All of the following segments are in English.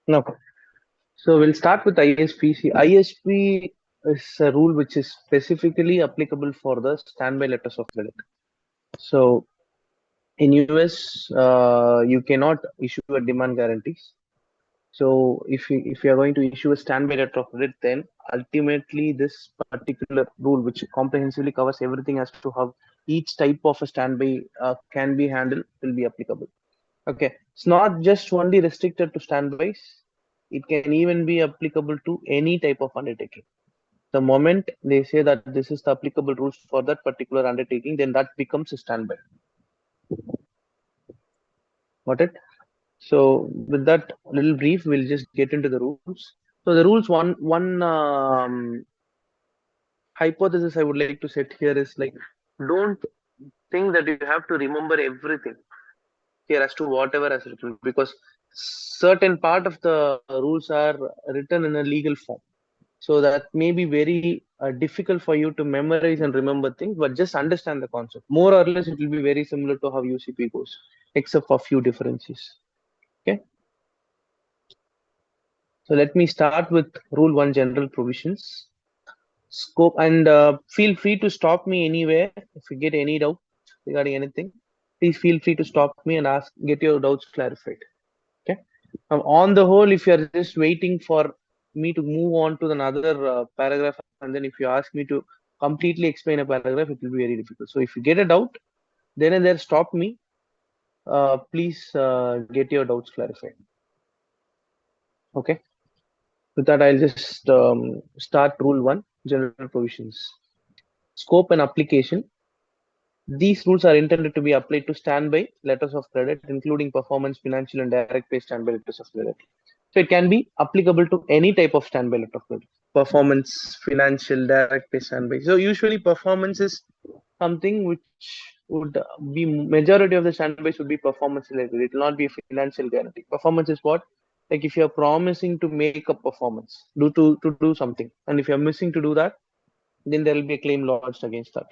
No. So we'll start with ISP. See, ISP is a rule which is specifically applicable for the standby letters of credit. So in US, you cannot issue a demand guarantees. So if you are going to issue a standby letter of credit, then ultimately this particular rule, which comprehensively covers everything as to how each type of a standby can be handled, will be applicable. Okay, it's not just only restricted to standbys. It can even be applicable to any type of undertaking. The moment they say that this is the applicable rules for that particular undertaking, then that becomes a standby. Got it? So with that little brief, we'll just get into the rules. So the rules one hypothesis I would like to set here is like, don't think that you have to remember everything here as to whatever has written, because certain part of the rules are written in a legal form. So that may be very difficult for you to memorize and remember things, but just understand the concept. More or less, it will be very similar to how UCP goes, except for a few differences. Okay. So let me start with Rule 1 General Provisions. Scope, and feel free to stop me anywhere if you get any doubt regarding anything. Please feel free to stop me and ask, get your doubts clarified. Okay. On the whole, if you are just waiting for me to move on to another paragraph, and then if you ask me to completely explain a paragraph, it will be very difficult. So if you get a doubt, then and there stop me. Please get your doubts clarified. Okay. With that, I'll just start Rule 1, General Provisions. Scope and application. These rules are intended to be applied to standby letters of credit, including performance, financial, and direct pay standby letters of credit. So it can be applicable to any type of standby letter of credit. Performance, financial, direct pay standby. So usually performance is something which would be majority of the standbys would be performance related. It will not be a financial guarantee. Performance is what? Like if you're promising to make a performance, to do something, and if you're missing to do that, then there will be a claim lodged against that.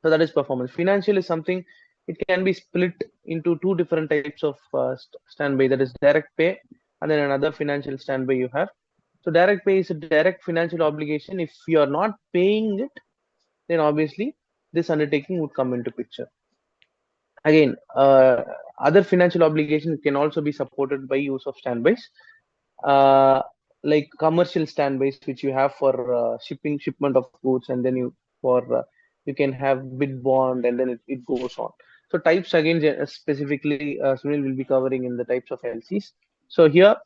So that is performance. Financial is something, it can be split into two different types of standby, that is direct pay and then another financial standby you have. So direct pay is a direct financial obligation. If you are not paying it, then obviously this undertaking would come into picture. Again, other financial obligations can also be supported by use of standbys, uh, like commercial standbys, which you have for shipment of goods, and then you can have bid bond, and then it goes on. So types again, specifically, Sunil will be covering in the types of LCs. So here,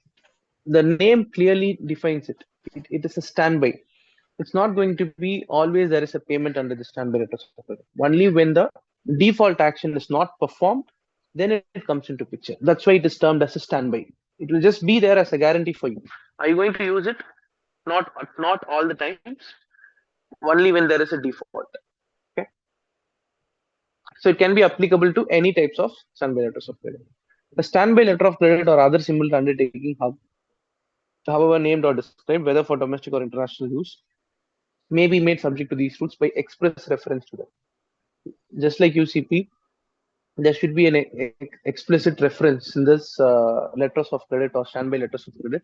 the name clearly defines it. It is a standby. It's not going to be always there is a payment under the standby letters of credit. Only when the default action is not performed, then it comes into picture. That's why it is termed as a standby. It will just be there as a guarantee for you. Are you going to use it? Not all the times. Only when there is a default. Okay. So it can be applicable to any types of standby letters of credit. A standby letter of credit or other similar undertaking, however named or described, whether for domestic or international use, may be made subject to these rules by express reference to them. Just like UCP, there should be an explicit reference in this letters of credit or standby letters of credit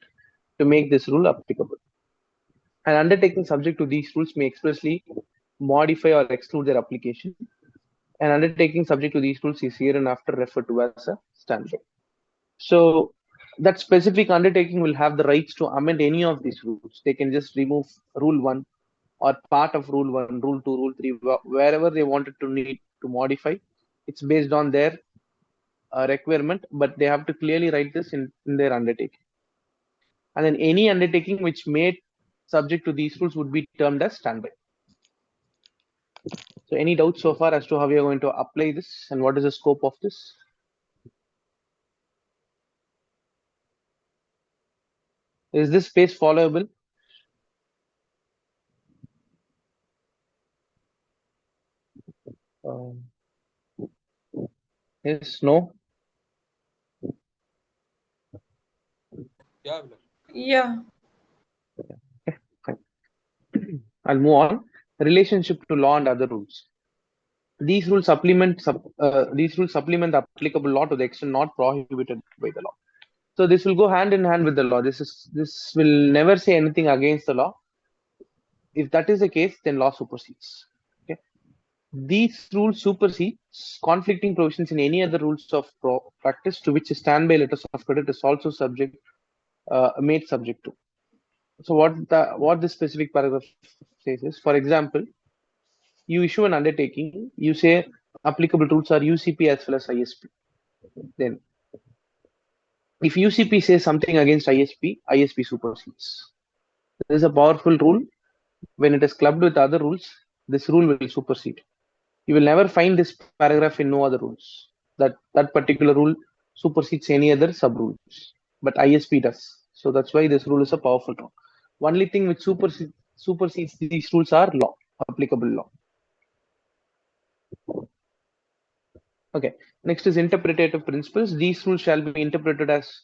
to make this rule applicable. An undertaking subject to these rules may expressly modify or exclude their application. An undertaking subject to these rules is hereinafter referred to as a standby. So that specific undertaking will have the rights to amend any of these rules. They can just remove Rule 1 or part of Rule 1, Rule 2, Rule 3, wherever they wanted to need to modify. It's based on their requirement, but they have to clearly write this in their undertaking. And then any undertaking which made subject to these rules would be termed as standby. So any doubts so far as to how we are going to apply this and what is the scope of this? Is this space followable? Yes, no? Yeah. Yeah. Okay, fine. I'll move on. Relationship to law and other rules. These rules supplement the applicable law to the extent not prohibited by the law. So this will go hand in hand with the law. This will never say anything against the law. If that is the case, then law supersedes. Okay. These rules supersedes conflicting provisions in any other rules of practice to which a standby letters of credit is also made subject to. So what this specific paragraph says is, for example, you issue an undertaking, you say applicable rules are UCP as well as ISP. Then if UCP says something against ISP, ISP supersedes. This is a powerful rule. When it is clubbed with other rules, this rule will supersede. You will never find this paragraph in no other rules. That particular rule supersedes any other sub rules. But ISP does. So that's why this rule is a powerful rule. Only thing which supersedes these rules are law, applicable law. Okay. Next is interpretative principles. These rules shall be interpreted as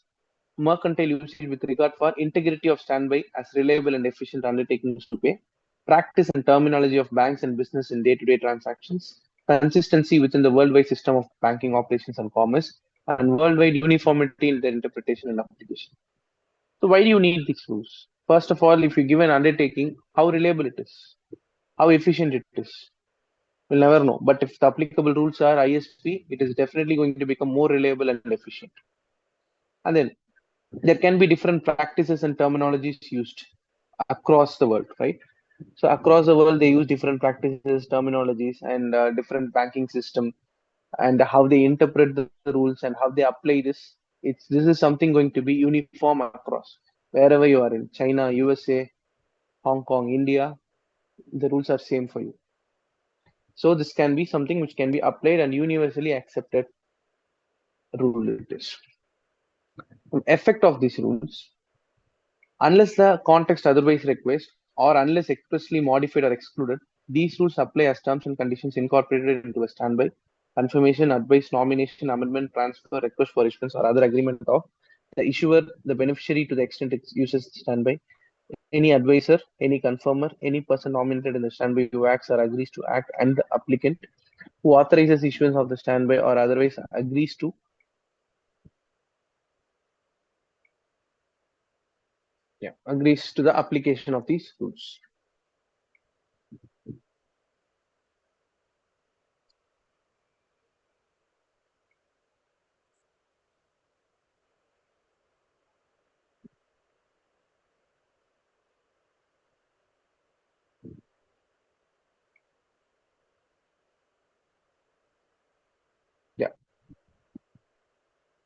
mercantile usage with regard for integrity of standby as reliable and efficient undertakings to pay, practice and terminology of banks and business in day-to-day transactions, consistency within the worldwide system of banking operations and commerce, and worldwide uniformity in their interpretation and application. So why do you need these rules? First of all, if you give an undertaking, how reliable it is, how efficient it is, we'll never know. But if the applicable rules are ISP, it is definitely going to become more reliable and efficient. And then there can be different practices and terminologies used across the world, right? So across the world, they use different practices, terminologies, and different banking system, and how they interpret the rules and how they apply this. This is something going to be uniform across wherever you are in China, USA, Hong Kong, India. The rules are same for you. So this can be something which can be applied and universally accepted rule it is. The effect of these rules, unless the context otherwise requires or unless expressly modified or excluded, these rules apply as terms and conditions incorporated into a standby, confirmation, advice, nomination, amendment, transfer, request for issuance, or other agreement of the issuer, the beneficiary to the extent it uses standby, any advisor, any confirmer, any person nominated in the standby who acts or agrees to act, and the applicant who authorizes issuance of the standby or otherwise agrees to agrees to the application of these rules. Yeah.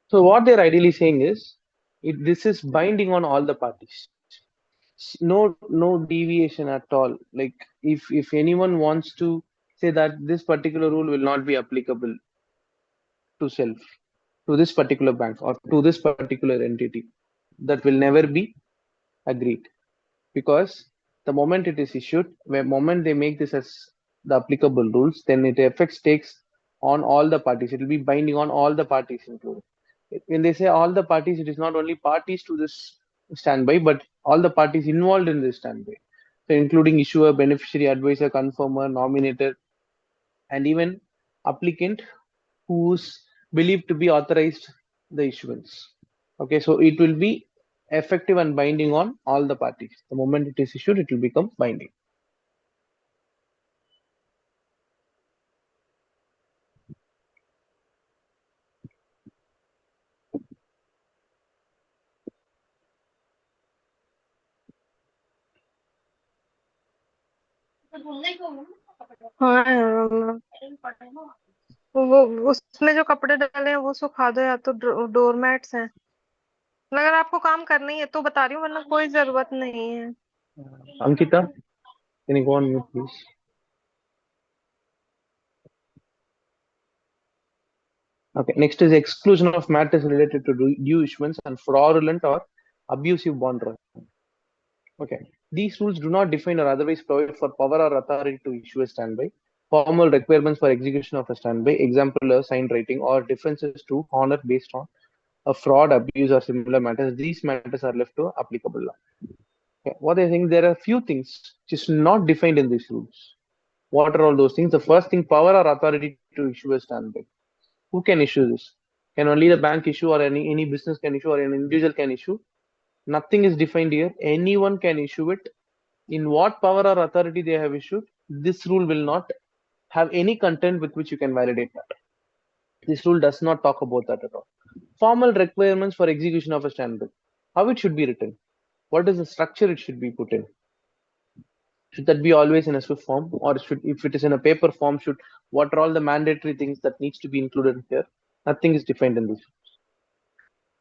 So what they're ideally saying is, this is binding on all the parties. No deviation at all. Like if anyone wants to say that this particular rule will not be applicable to self, to this particular bank or to this particular entity, that will never be agreed, because the moment it is issued, the moment they make this as the applicable rules, then it affects takes on all the parties. It will be binding on all the parties included. When they say all the parties, it is not only parties to this standby, but all the parties involved in this standby. So including issuer, beneficiary, advisor, confirmer, nominator, and even applicant who's believed to be authorized the issuance. Okay, so it will be effective and binding on all the parties. The moment it is issued, it will become binding. हाँ वो उसमें जो कपड़े डाले हैं वो सुखा दो, या तो डोरमैट्स हैं। अगर आपको काम करना ही है तो बता रही हूँ, वरना कोई जरूरत नहीं है। Ankita, can you go on mute, please? Okay, next is exclusion of matters related to due issuance and fraudulent or abusive bond writing. Okay, these rules do not define or otherwise provide for power or authority to issue a standby, formal requirements for execution of a standby, example a signed writing, or differences to honor based on a fraud, abuse, or similar matters. These matters are left to applicable law. Okay. What I think, there are a few things which is not defined in these rules. What are all those things? The first thing, power or authority to issue a standby. Who can issue this? Can only the bank issue, or any business can issue, or an individual can issue. Nothing is defined here. Anyone can issue it. In what power or authority they have issued, this rule will not have any content with which you can validate that. This rule does not talk about that at all. Formal requirements for execution of a standard. How it should be written? What is the structure it should be put in? Should that be always in a Swift form, or should, if it is in a paper form, should, what are all the mandatory things that needs to be included here? Nothing is defined in this.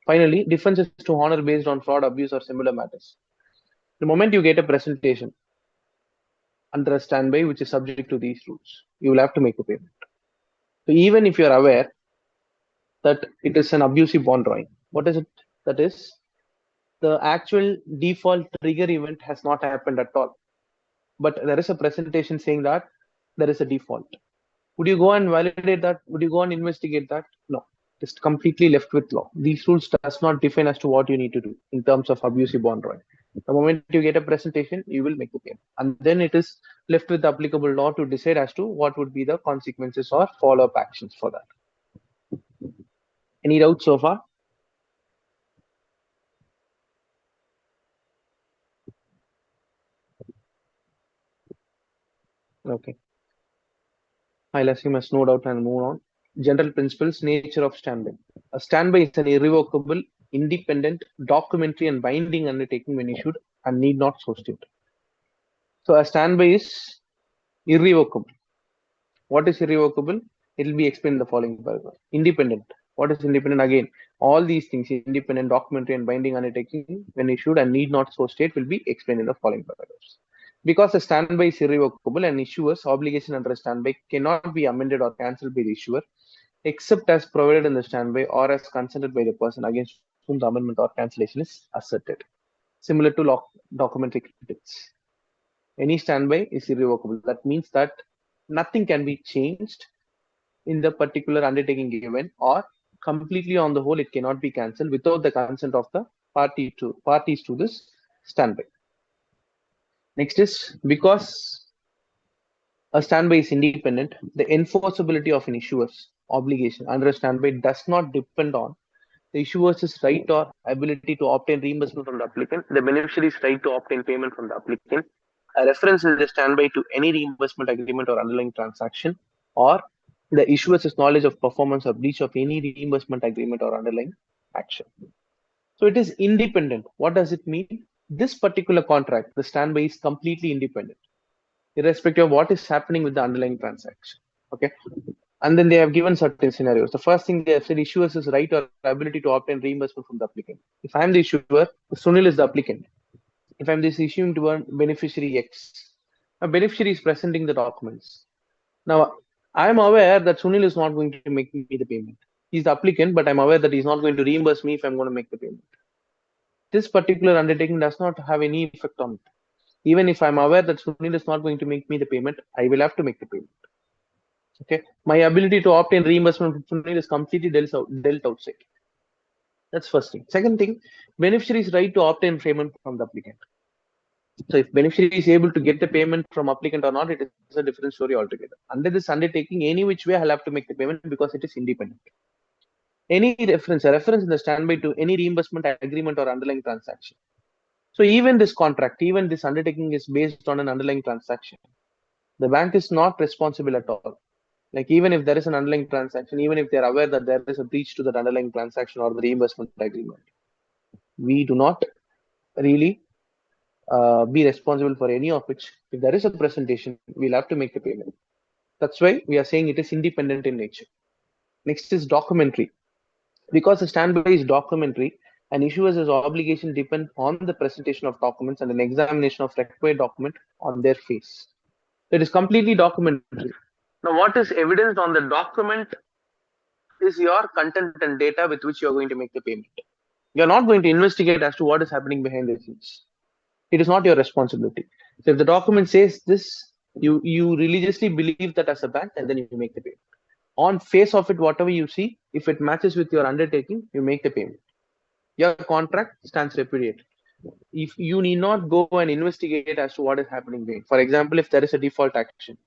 Finally, differences to honor based on fraud, abuse, or similar matters. The moment you get a presentation under a standby which is subject to these rules, you will have to make a payment. So even if you are aware that it is an abusive bond drawing, what is it? That is, the actual default trigger event has not happened at all, but there is a presentation saying that there is a default. Would you go and validate that? Would you go and investigate that? No. It's completely left with law. These rules does not define as to what you need to do in terms of abusive bond drawing. The moment you get a presentation, you will make the payment, and then it is left with the applicable law to decide as to what would be the consequences or follow-up actions for that. Any doubts so far? Okay. I'll assume as no doubt and move on. General principles, nature of standby. A standby is an irrevocable, independent, documentary, and binding undertaking when issued and need not substitute. So a standby is irrevocable. What is irrevocable? It will be explained in the following paragraph. Independent. What is independent? Again, all these things, independent, documentary, and binding undertaking when issued and need not so state, will be explained in the following paragraphs. Because a standby is irrevocable, an issuer's obligation under a standby cannot be amended or cancelled by the issuer, except as provided in the standby or as consented by the person against whom the amendment or cancellation is asserted. Similar to documentary credits. Any standby is irrevocable. That means that nothing can be changed in the particular undertaking given, or completely on the whole it cannot be cancelled without the consent of the parties to this standby. Next is, because a standby is independent, the enforceability of an issuer's obligation under a standby does not depend on the issuer's right or ability to obtain reimbursement from the applicant, the beneficiary's right to obtain payment from the applicant, a reference in the standby to any reimbursement agreement or underlying transaction, or the issuer's knowledge of performance or breach of any reimbursement agreement or underlying action. So it is independent. What does it mean? This particular contract, the standby, is completely independent, irrespective of what is happening with the underlying transaction. Okay. And then they have given certain scenarios. The first thing they have said, issuers is right or ability to obtain reimbursement from the applicant. If I am the issuer, Sunil is the applicant. If I'm this issuing to a beneficiary X, a beneficiary is presenting the documents. Now, I'm aware that Sunil is not going to make me the payment. He's the applicant, but I'm aware that he's not going to reimburse me if I'm going to make the payment. This particular undertaking does not have any effect on it. Even if I'm aware that Sunil is not going to make me the payment, I will have to make the payment. Okay, my ability to obtain reimbursement from Sunil is completely dealt outside. That's first thing. Second thing, beneficiary's right to obtain payment from the applicant. So if beneficiary is able to get the payment from applicant or not, it is a different story altogether. Under this undertaking, any which way I'll have to make the payment because it is independent. Any reference, a reference in the standby to any reimbursement agreement or underlying transaction. So even this contract, even this undertaking is based on an underlying transaction. The bank is not responsible at all. Like even if there is an underlying transaction, even if they're aware that there is a breach to that underlying transaction or the reimbursement agreement, we do not really be responsible for any of which. If there is a presentation, we'll have to make the payment. That's why we are saying it is independent in nature. Next is documentary. Because the standby is documentary, an issuer's obligation depend on the presentation of documents and an examination of required document on their face. So it is completely documentary. Now, what is evidenced on the document is your content and data with which you are going to make the payment. You are not going to investigate as to what is happening behind the scenes. It is not your responsibility. So if the document says this, you religiously believe that as a bank, and then you make the payment. On face of it, whatever you see, if it matches with your undertaking, you make the payment. Your contract stands repudiated. If you need not go and investigate as to what is happening there. For example, if there is a default action,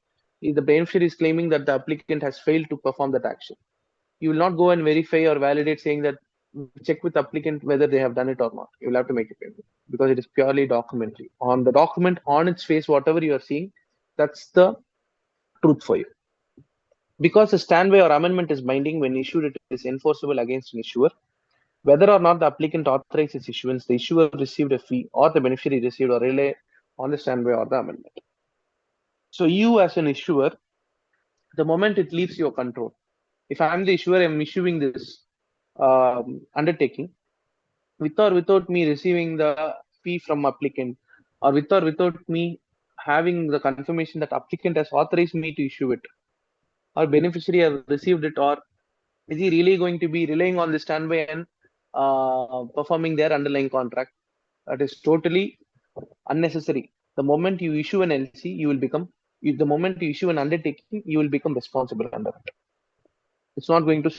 if the beneficiary is claiming that the applicant has failed to perform that action, You will not go and verify or validate saying that check with applicant whether they have done it or not. You will have to make a payment because it is purely documentary. On the document, on its face, whatever you are seeing, that's the truth for you. Because a standby or amendment is binding when issued, it is enforceable against an issuer. Whether or not the applicant authorized its issuance, the issuer received a fee or the beneficiary received or rely on the standby or the amendment. So you as an issuer, the moment it leaves your control, if I'm the issuer, I'm issuing this undertaking, with or without me receiving the fee from applicant, or with or without me having the confirmation that applicant has authorized me to issue it, or beneficiary have received it, or is he really going to be relying on the standby and performing their underlying contract? That is totally unnecessary. The moment you issue an LC, you will become, the moment you issue an undertaking, you will become responsible under it. It's not going to,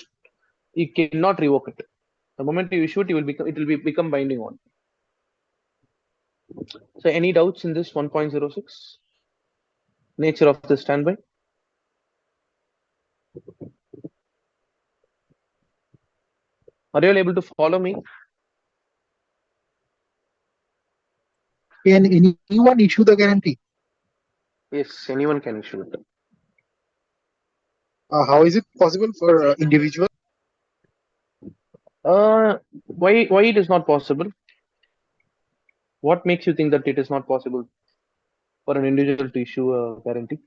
you cannot revoke it. The moment you issue it, you will become, it will become binding on. So any doubts in this 1.06? Nature of the standby? Are you all able to follow me? Can anyone issue the guarantee? Yes, anyone can issue it. How is it possible for individual? Why it is not possible? What makes you think that it is not possible for an individual to issue a guarantee?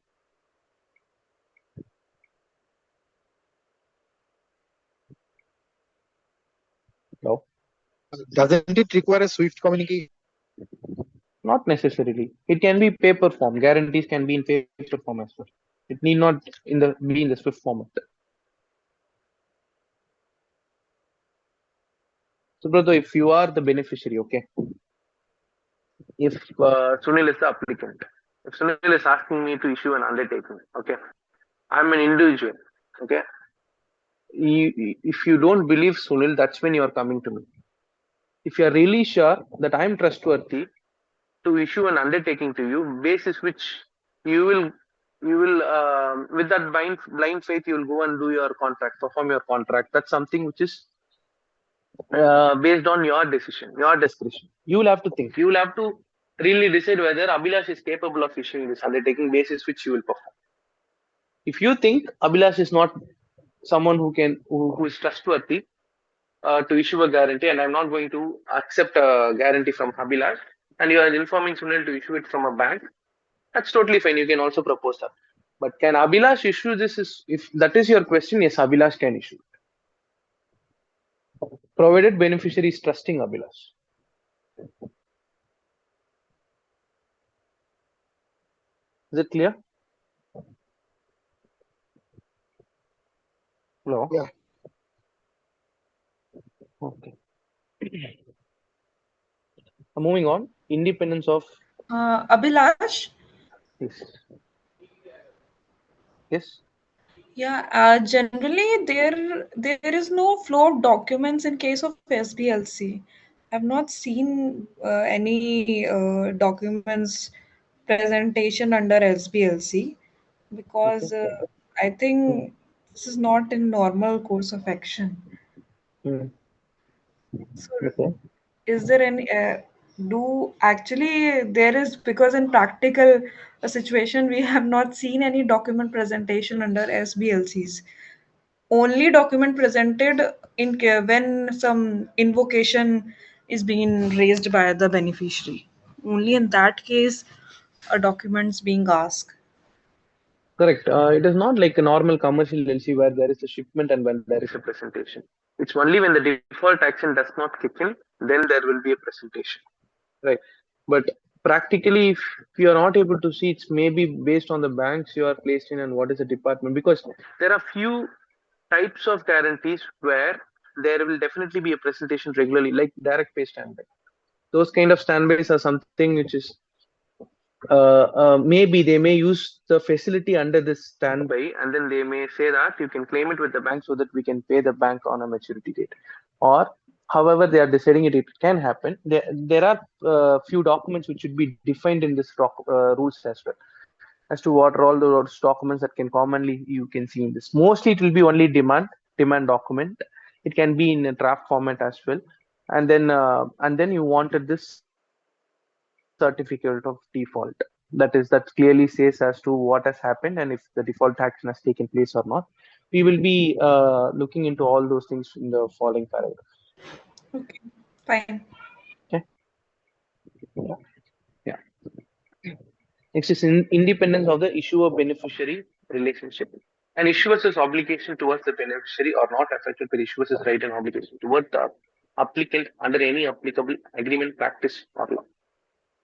No, Doesn't it require a swift communication? not necessarily. It can be paper form. Guarantees can be in paper form as well. It need not be in the Swift format. So, brother, if you are the beneficiary, okay. If Sunil is the applicant, if Sunil is asking me to issue an undertaking, okay, I'm an individual, okay. If you don't believe Sunil, that's when you are coming to me. If you are really sure that I'm trustworthy to issue an undertaking to you, basis which you will with that blind faith, you will go and do your contract, perform your contract. That's something which is based on your decision, your discretion. You will have to think. You will have to really decide whether Abhilash is capable of issuing this undertaking, basis which you will perform. If you think Abhilash is not someone who is trustworthy to issue a guarantee, and I'm not going to accept a guarantee from Abhilash, and you are informing Sunil to issue it from a bank, that's totally fine. You can also propose that. But can Abhilash issue this? If that is your question, yes, Abhilash can issue it, provided beneficiary is trusting Abhilash. Is it clear? No. Yeah. Okay. Moving on. Independence of. Abhilash? Yes. Yes. Yeah, generally there is no flow of documents in case of SBLC. I've not seen any documents presentation under SBLC because Okay. I think this is not in normal course of action. Hmm. So, Okay. is there any do actually there is, because in practical situation we have not seen any document presentation under SBLCs. Only document presented when some invocation is being raised by the beneficiary. Only in that case a document's being asked. Correct. It is not like a normal commercial LC where there is a shipment and when there is a presentation. It's only when the default action does not kick in, then there will be a presentation. Right. But practically, if you are not able to see, it's maybe based on the banks you are placed in and what is the department. Because there are few types of guarantees where there will definitely be a presentation regularly, like direct pay standby. Those kind of standbys are something which is maybe they may use the facility under this standby, and then they may say that you can claim it with the bank so that we can pay the bank on a maturity date, or however they are deciding it can happen. There are few documents which should be defined in this rules as well, as to what are all those documents that can commonly you can see in this. Mostly it will be only demand, demand document. It can be in a draft format as well. And then you wanted this certificate of default. That clearly says as to what has happened and if the default action has taken place or not. We will be looking into all those things in the following paragraph. Okay, fine. Okay. Yeah. Yeah. Next is independence of the issuer beneficiary relationship. An issuer's obligation towards the beneficiary are not affected by the issuer's right and obligation toward the applicant under any applicable agreement, practice, or law.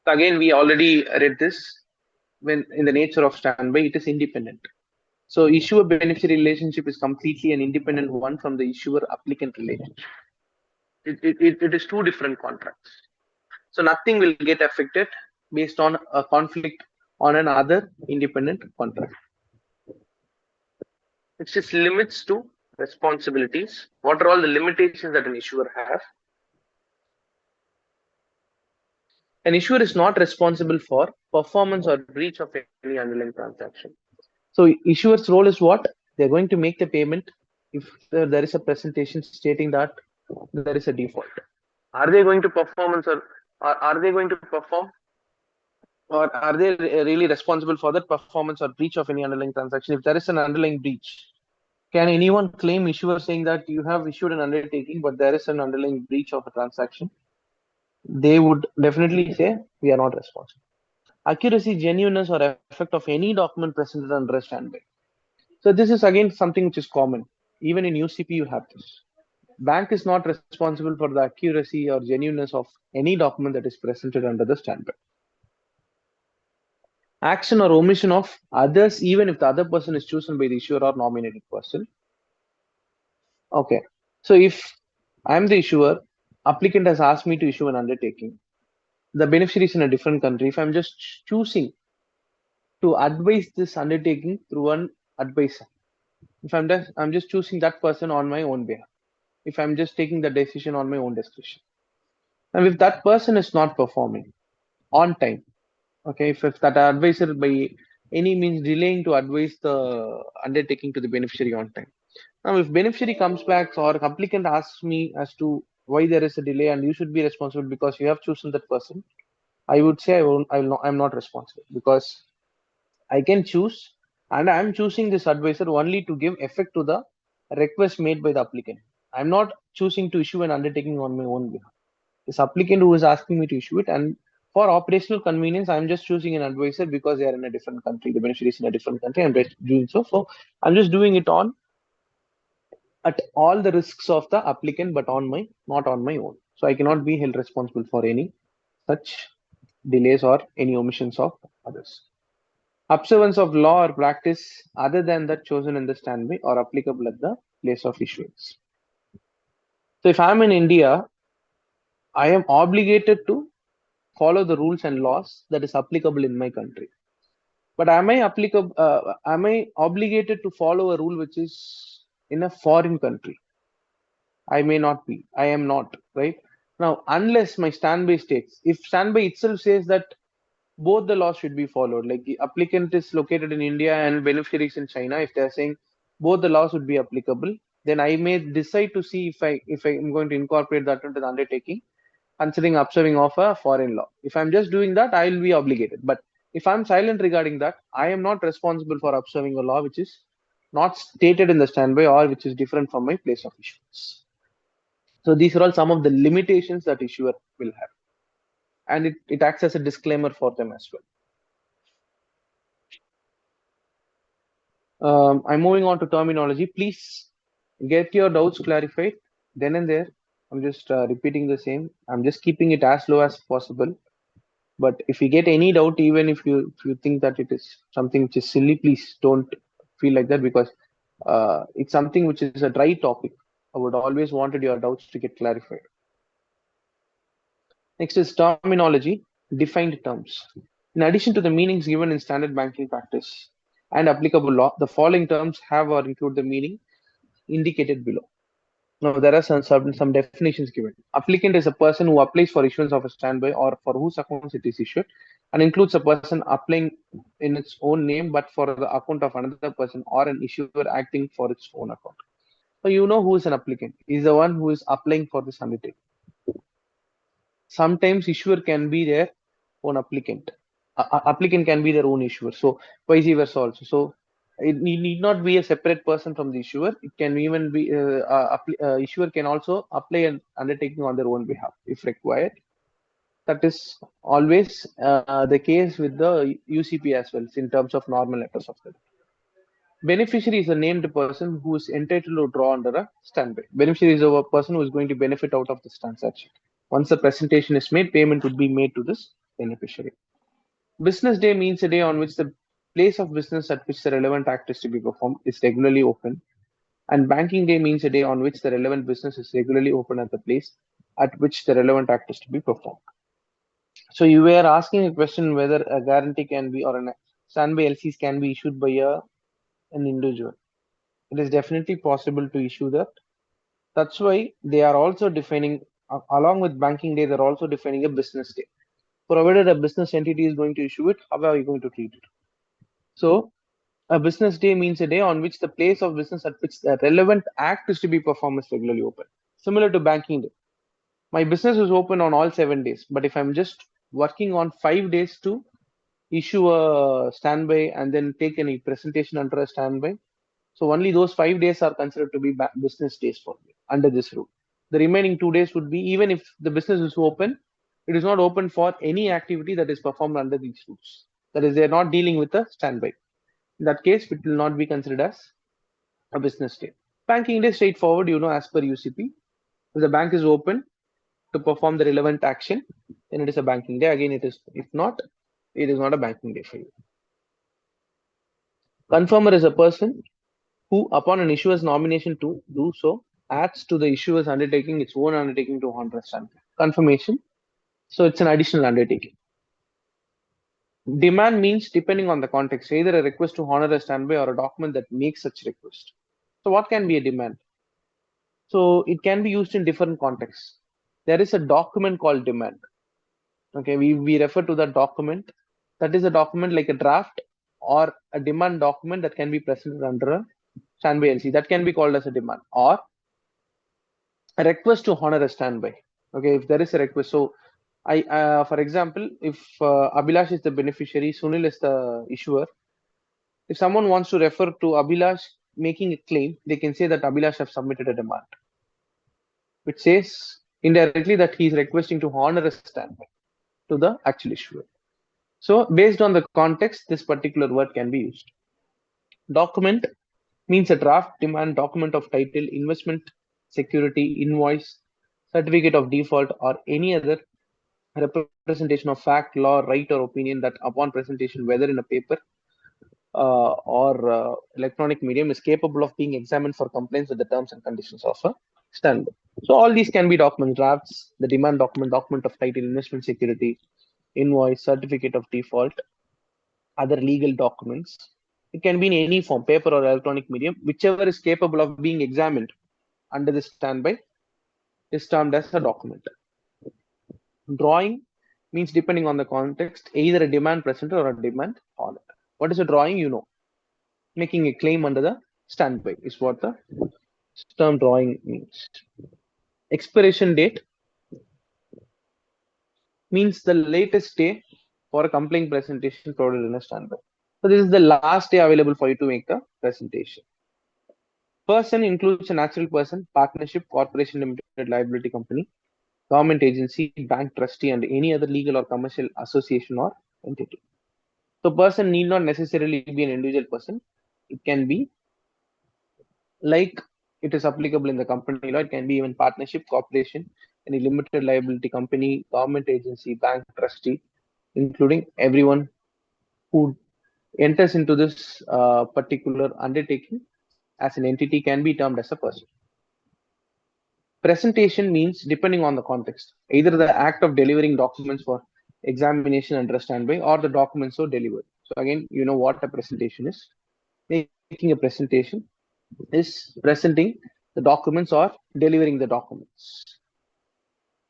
So again, we already read this. When in the nature of standby, it is independent. So issuer beneficiary relationship is completely an independent one from the issuer applicant relationship. It is two different contracts. So nothing will get affected based on a conflict on another independent contract. It's just limits to responsibilities. What are all the limitations that an issuer has? An issuer is not responsible for performance or breach of any underlying transaction. So issuer's role is what? They're going to make the payment if there is a presentation stating that there is a default. Are they going to performance or are they going to perform? Or are they really responsible for that performance or breach of any underlying transaction? If there is an underlying breach, can anyone claim issuer saying that you have issued an undertaking, but there is an underlying breach of a transaction? They would definitely say we are not responsible. Accuracy, genuineness, or effect of any document presented under a standby. So this is again something which is common. Even in UCP, you have this. Bank is not responsible for the accuracy or genuineness of any document that is presented under the standby. Action or omission of others, even if the other person is chosen by the issuer or nominated person. Okay. So if I'm the issuer, applicant has asked me to issue an undertaking. The beneficiary is in a different country. If I'm just choosing to advise this undertaking through an advisor, if I'm just choosing that person on my own behalf, if I'm just taking the decision on my own discretion, and if that person is not performing on time, okay, if that advisor by any means delaying to advise the undertaking to the beneficiary on time. Now, if beneficiary comes back or applicant asks me as to why there is a delay and you should be responsible because you have chosen that person, I would say I'm not responsible because I can choose and I'm choosing this advisor only to give effect to the request made by the applicant. I'm not choosing to issue an undertaking on my own behalf. This applicant who is asking me to issue it, and for operational convenience, I'm just choosing an advisor because they are in a different country. The beneficiary is in a different country. I'm just doing so. So I'm just doing it on at all the risks of the applicant, but not on my own. So I cannot be held responsible for any such delays or any omissions of others. Observance of law or practice other than that chosen in the standby or applicable at the place of issuance. So if I'm in India, I am obligated to follow the rules and laws that is applicable in my country. But am I applicable? Am I obligated to follow a rule which is in a foreign country? I may not be. I am not, right? Now, unless my standby states, if standby itself says that both the laws should be followed, like the applicant is located in India and beneficiaries in China, if they're saying both the laws would be applicable, then I may decide to see if I'm going to incorporate that into the undertaking, considering observing of a foreign law. If I'm just doing that, I will be obligated. But if I'm silent regarding that, I am not responsible for observing a law which is not stated in the standby or which is different from my place of issuance. So these are all some of the limitations that issuer will have. And it acts as a disclaimer for them as well. I'm moving on to terminology. Please get your doubts clarified then and there. I'm just repeating the same. I'm just keeping it as low as possible. But if you get any doubt, even if you think that it is something which is silly, please don't feel like that because it's something which is a dry topic. I would always wanted your doubts to get clarified. Next is terminology, defined terms. In addition to the meanings given in standard banking practice and applicable law, the following terms have or include the meaning indicated below. Now, there are some definitions given. Applicant is a person who applies for issuance of a standby or for whose accounts it is issued, and includes a person applying in its own name but for the account of another person or an issuer acting for its own account. So you know who is an applicant. He's the one who is applying for this undertaking. Sometimes issuer can be their own applicant. Applicant can be their own issuer. So vice versa also. So it need not be a separate person from the issuer. It can even be issuer can also apply an undertaking on their own behalf if required. That is always the case with the UCP as well in terms of normal letters of credit. Beneficiary is a named person who is entitled to draw under a standby. Beneficiary is a person who is going to benefit out of this transaction. Once the presentation is made, payment would be made to this beneficiary. Business day means a day on which the place of business at which the relevant act is to be performed is regularly open. And banking day means a day on which the relevant business is regularly open at the place at which the relevant act is to be performed. So you were asking a question whether a guarantee can be or a standby LCs can be issued by an individual. It is definitely possible to issue that. That's why they are also defining, along with banking day, they're also defining a business day. Provided a business entity is going to issue it, how are you going to treat it? So a business day means a day on which the place of business at which the relevant act is to be performed is regularly open. Similar to banking day. My business is open on all 7 days, but if I'm just working on 5 days to issue a standby and then take any presentation under a standby, so only those 5 days are considered to be business days for me under this rule. The remaining 2 days would be, even if the business is open, it is not open for any activity that is performed under these rules. That is, they are not dealing with a standby. In that case, it will not be considered as a business day. Banking day, straightforward, as per UCP. If the bank is open to perform the relevant action, then it is a banking day. Again, it is, if not, it is not a banking day for you. Confirmer is a person who, upon an issuer's nomination to do so, adds to the issuer's undertaking its own undertaking to honor a standby. Confirmation, so it's an additional undertaking. Demand means, depending on the context, either a request to honor a standby or a document that makes such request. So what can be a demand? So it can be used in different contexts. There is a document called demand. Okay, we refer to that document. That is a document like a draft or a demand document that can be presented under a standby LC. That can be called as a demand, or a request to honor a standby. Okay, if there is a request, so for example, if Abhilash is the beneficiary, Sunil is the issuer. If someone wants to refer to Abhilash making a claim, they can say that Abhilash have submitted a demand, which says indirectly that he is requesting to honor a standby to the actual issuer. So based on the context, this particular word can be used. Document means a draft, demand, document of title, investment security, invoice, certificate of default, or any other representation of fact, law, right, or opinion that upon presentation, whether in a paper or electronic medium, is capable of being examined for compliance with the terms and conditions of a standard. So all these can be document drafts, the demand document, document of title, investment security, invoice, certificate of default, other legal documents. It can be in any form, paper or electronic medium, whichever is capable of being examined under the standby is termed as a document. Drawing means, depending on the context, either a demand presenter or a demand honored. What is a drawing? Making a claim under the standby is what the term drawing means. Expiration date means the latest day for a complaint presentation provided in a standby. So this is the last day available for you to make the presentation. Person includes a natural person, partnership, corporation, limited liability company, government agency, bank, trustee, and any other legal or commercial association or entity. So person need not necessarily be an individual person. It can be, like it is applicable in the company law, it can be even partnership, corporation, any limited liability company, government agency, bank, trustee, including everyone who enters into this particular undertaking as an entity can be termed as a person. Presentation means, depending on the context, either the act of delivering documents for examination under a standby or the documents so delivered. So again, you know what a presentation is. Making a presentation is presenting the documents or delivering the documents.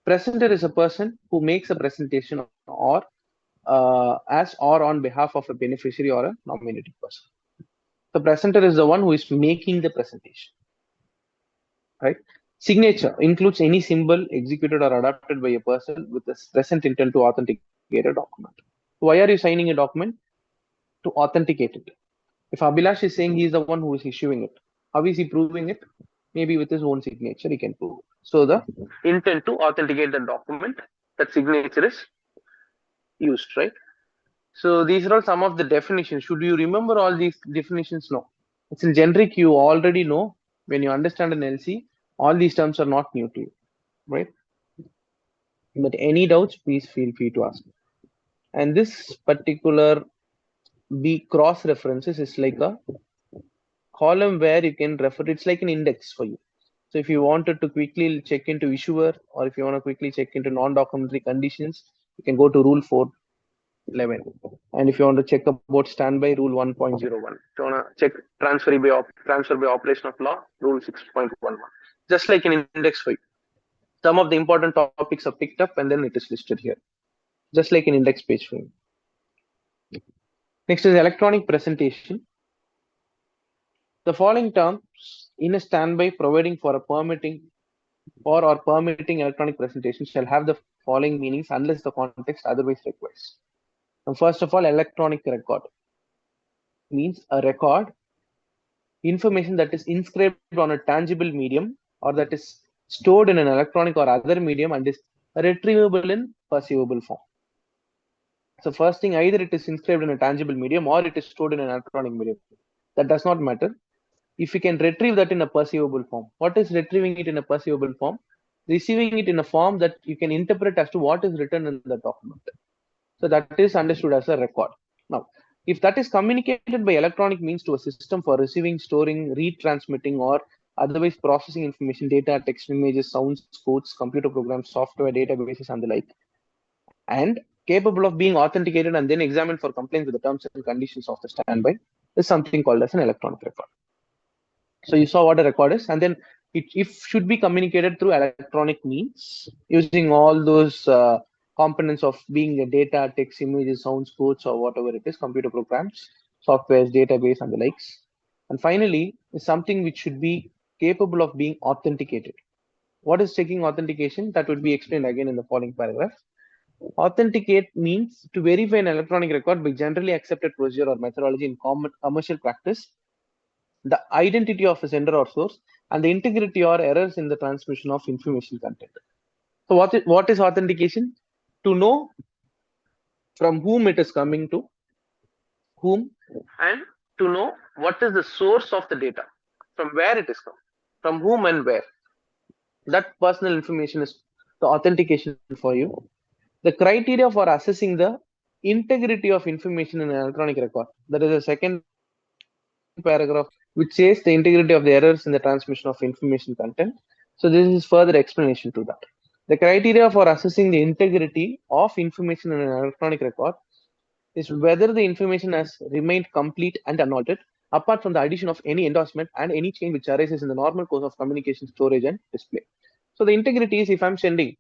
Presenter is a person who makes a presentation or as or on behalf of a beneficiary or a nominated person. The presenter is the one who is making the presentation. right? Signature includes any symbol executed or adopted by a person with a present intent to authenticate a document. Why are you signing a document? To authenticate it. If Abhilash is saying he is the one who is issuing it, how is he proving it? Maybe with his own signature he can prove it. So the intent to authenticate the document, that signature is used, right? So these are all some of the definitions. Should you remember all these definitions? No. It's in generic, you already know. When you understand an LC, all these terms are not new to you, right? But any doubts, please feel free to ask. And this particular B cross references is like a column where you can refer. It's like an index for you. So if you wanted to quickly check into issuer, or if you want to quickly check into non-documentary conditions, you can go to rule 411. And if you want to check about standby, rule 1.01. If you want to check transfer by operation of law, rule 6.11. Just like an index for you. Some of the important topics are picked up and then it is listed here. Just like an index page for you. Next is electronic presentation. The following terms in a standby providing for a permitting or permitting electronic presentation shall have the following meanings unless the context otherwise requires. And first of all, electronic record means a record, information that is inscribed on a tangible medium or that is stored in an electronic or other medium and is retrievable in perceivable form. So first thing, either it is inscribed in a tangible medium or it is stored in an electronic medium. That does not matter. If you can retrieve that in a perceivable form. What is retrieving it in a perceivable form? Receiving it in a form that you can interpret as to what is written in the document. So that is understood as a record. Now, if that is communicated by electronic means to a system for receiving, storing, retransmitting, or otherwise processing information, data, text, images, sounds, codes, computer programs, software, databases, and the like, and capable of being authenticated and then examined for compliance with the terms and conditions of the standby, is something called as an electronic record. So you saw what a record is, and then it should be communicated through electronic means using all those components of being a data, text, images, sounds, codes, or whatever it is, computer programs, softwares, database, and the likes. And finally, is something which should be capable of being authenticated. What is checking authentication? That would be explained again in the following paragraph. Authenticate means to verify an electronic record by generally accepted procedure or methodology in common commercial practice, the identity of a sender or source, and the integrity or errors in the transmission of information content. So what is authentication? To know from whom it is coming to whom, and to know what is the source of the data, from where it is come, from whom and where. That personal information is the authentication for you. The criteria for assessing the integrity of information in an electronic record. That is the second paragraph, which says the integrity of the errors in the transmission of information content. So this is further explanation to that. The criteria for assessing the integrity of information in an electronic record is whether the information has remained complete and unaltered, apart from the addition of any endorsement and any change which arises in the normal course of communication, storage, and display. So the integrity is if I'm sending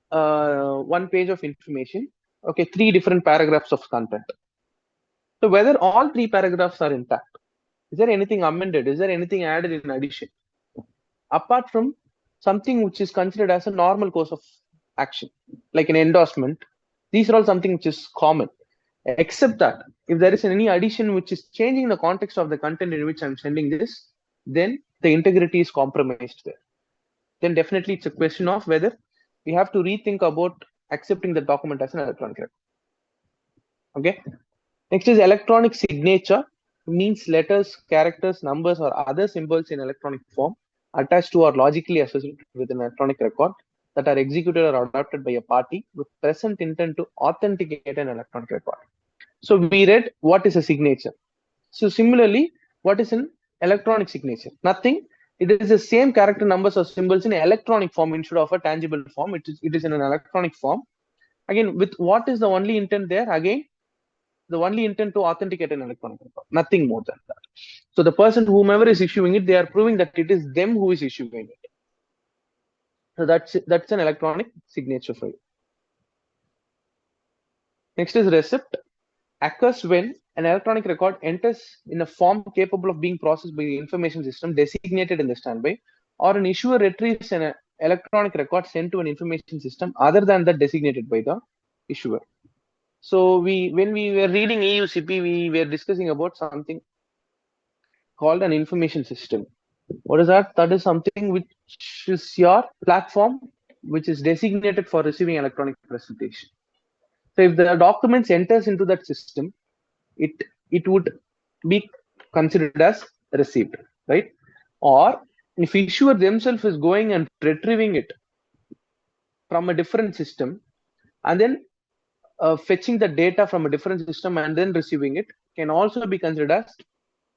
one page of information, okay, 3 different paragraphs of content. So whether all 3 paragraphs are intact, is there anything amended? Is there anything added in addition? Apart from something which is considered as a normal course of action, like an endorsement, these are all something which is common. Except that if there is any addition which is changing the context of the content in which I'm sending this, then the integrity is compromised there. Then definitely it's a question of whether we have to rethink about accepting the document as an electronic record. Okay. Next is electronic signature. Means letters, characters, numbers, or other symbols in electronic form attached to or logically associated with an electronic record that are executed or adopted by a party with present intent to authenticate an electronic record. So we read what is a signature. So similarly, what is an electronic signature? Nothing. It is the same character, numbers, or symbols in an electronic form instead of a tangible form. It is in an electronic form. Again, with what is the only intent there? Again, the only intent to authenticate an electronic record, nothing more than that. So the person, whomever is issuing it, they are proving that it is them who is issuing it. So that's an electronic signature for you. Next is receipt. Occurs when an electronic record enters in a form capable of being processed by the information system designated in the standby, or an issuer retrieves an electronic record sent to an information system other than that designated by the issuer. So when we were reading EUCP, we were discussing about something called an information system. What is that? That is something which is your platform, which is designated for receiving electronic presentation. So if the documents enters into that system, it would be considered as received, right? Or if issuer themselves is going and retrieving it from a different system and then fetching the data from a different system and then receiving it, can also be considered as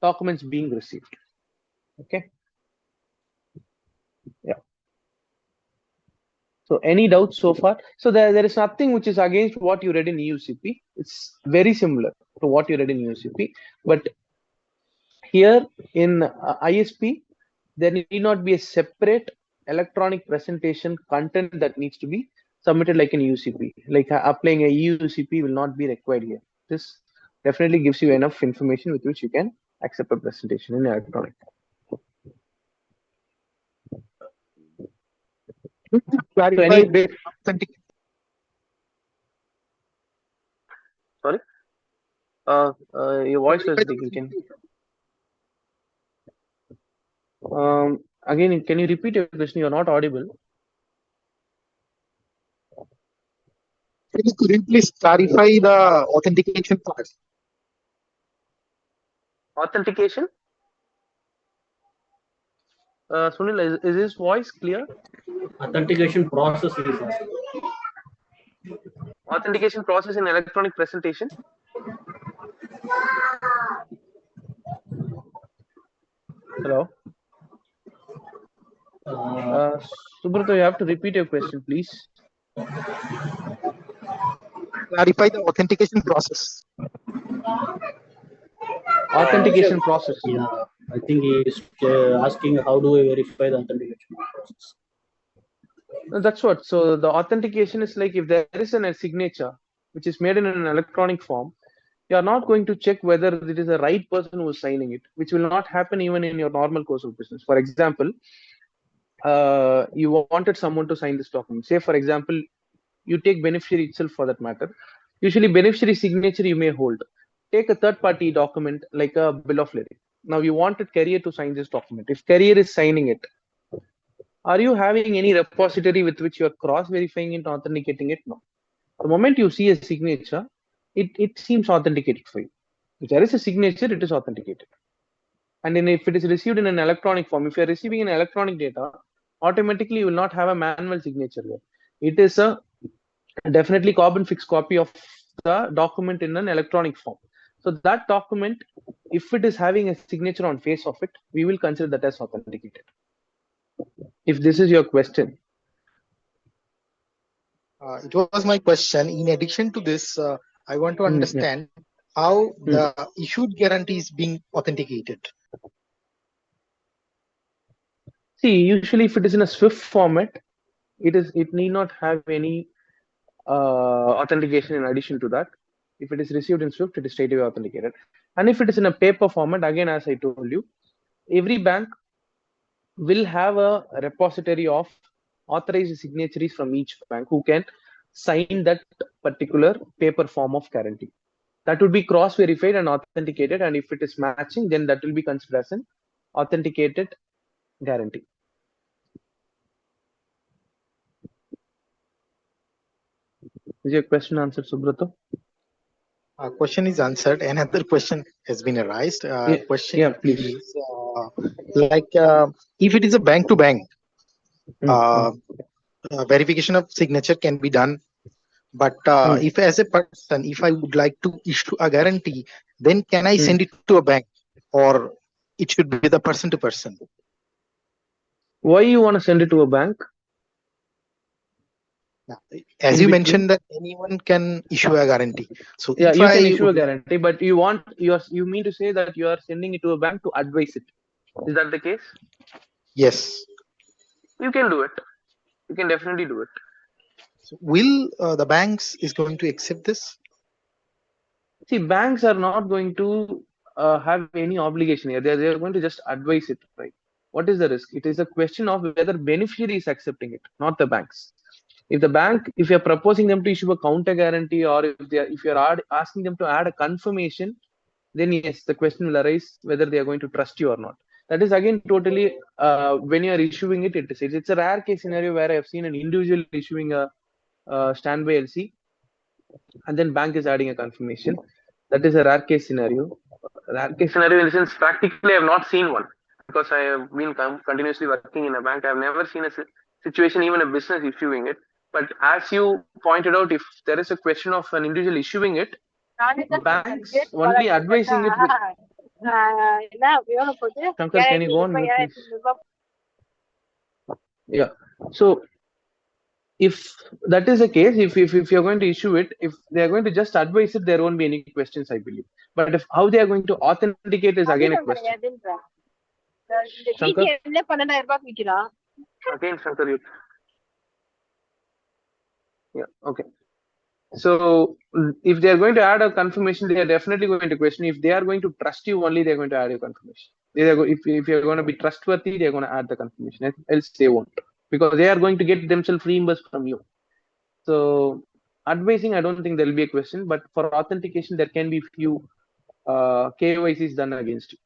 documents being received. Okay. Yeah. So any doubts so far? So there is nothing which is against what you read in EUCP. It's very similar to what you read in EUCP. But here in ISP, there need not be a separate electronic presentation content that needs to be submitted like in UCP. Like applying a EUCP will not be required here. This definitely gives you enough information with which you can accept a presentation in electronic. Clarify any- the authentic. Sorry? Your voice was breaking. Again, can you repeat your question? You're not audible. Could you please clarify the authentication part? Authentication? Sunil, is his voice clear? Authentication process is Authentication process in electronic presentation? Hello? Subrata, you have to repeat your question, please. Clarify the authentication process. Authentication process. Yeah, I think he is asking how do I verify the authentication process. That's what. So the authentication is like if there is a signature which is made in an electronic form, you are not going to check whether it is the right person who is signing it, which will not happen even in your normal course of business. For example, you wanted someone to sign this document. Say, for example, you take beneficiary itself for that matter. Usually, beneficiary signature you may hold. Take a third-party document like a bill of lading. Now, you wanted carrier to sign this document. If carrier is signing it, are you having any repository with which you are cross-verifying it, authenticating it? No. The moment you see a signature, it seems authenticated for you. If there is a signature, it is authenticated. And then if it is received in an electronic form, if you are receiving an electronic data, automatically you will not have a manual signature there. It is a definitely carbon fixed copy of the document in an electronic form. So that document, if it is having a signature on face of it, we will consider that as authenticated. If this is your question. It was my question. In addition to this, I want to understand how the issued guarantee is being authenticated. See, usually if it is in a Swift format, it need not have any authentication in addition to that. If it is received in Swift, it is straight away authenticated. And if it is in a paper format, again, as I told you, every bank will have a repository of authorized signatories from each bank who can sign that particular paper form of guarantee. That would be cross-verified and authenticated, and if it is matching, then that will be considered as an authenticated guarantee. Is your question answered, Subrata? Question is answered. Another question has been arised. Question please. is if it is a bank to bank, verification of signature can be done. But if as a person, if I would like to issue a guarantee, then can I send it to a bank, or it should be the person to person? Why you want to send it to a bank? As you mentioned that anyone can issue a guarantee. So yeah, if you can issue a guarantee, but you mean to say that you are sending it to a bank to advise it. Is that the case? Yes. You can do it. You can definitely do it. So will the banks is going to accept this? See, banks are not going to have any obligation here. They are going to just advise it, right? What is the risk? It is a question of whether beneficiary is accepting it, not the banks. If the bank, if you're proposing them to issue a counter guarantee, or if you're asking them to add a confirmation, then yes, the question will arise whether they are going to trust you or not. That is again totally when you are issuing it, it's a rare case scenario where I have seen an individual issuing a standby LC and then bank is adding a confirmation. That is a rare case scenario. Rare case scenario in the sense practically I have not seen one, because I have been continuously working in a bank. I have never seen a situation, even a business issuing it. But as you pointed out, if there is a question of an individual issuing it, banks only advising it with. Shankar, can you go on mute, please? Yeah. So if that is the case, if you're going to issue it, if they're going to just advise it, there won't be any questions, I believe. But if how they are going to authenticate is again a question. Shankar? Again, Shankar, you. Yeah, okay. So if they are going to add a confirmation, they are definitely going to question. If they are going to trust you only, they're going to add a confirmation. If you're going to be trustworthy, they're going to add the confirmation. Else they won't, because they are going to get themselves reimbursed from you. So advising, I don't think there will be a question, but for authentication, there can be few KYCs done against you.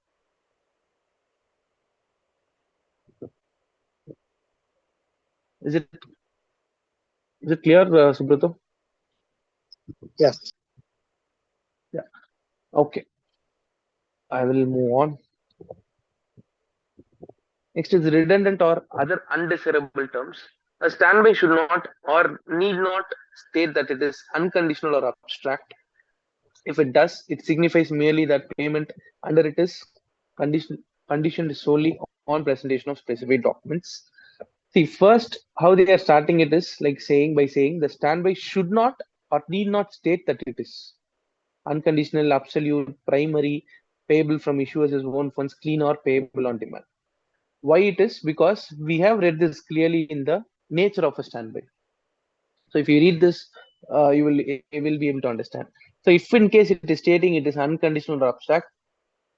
Is it clear, Subrato? Yes. Yeah. Okay. I will move on. Next is redundant or other undesirable terms. A standby should not or need not state that it is unconditional or abstract. If it does, it signifies merely that payment under it is conditioned solely on presentation of specific documents. See, first, how they are starting it is like saying the standby should not or need not state that it is unconditional, absolute, primary, payable from issuers' own funds, clean or payable on demand. Why it is? Because we have read this clearly in the nature of a standby. So if you read this, you will be able to understand. So if in case it is stating it is unconditional or abstract,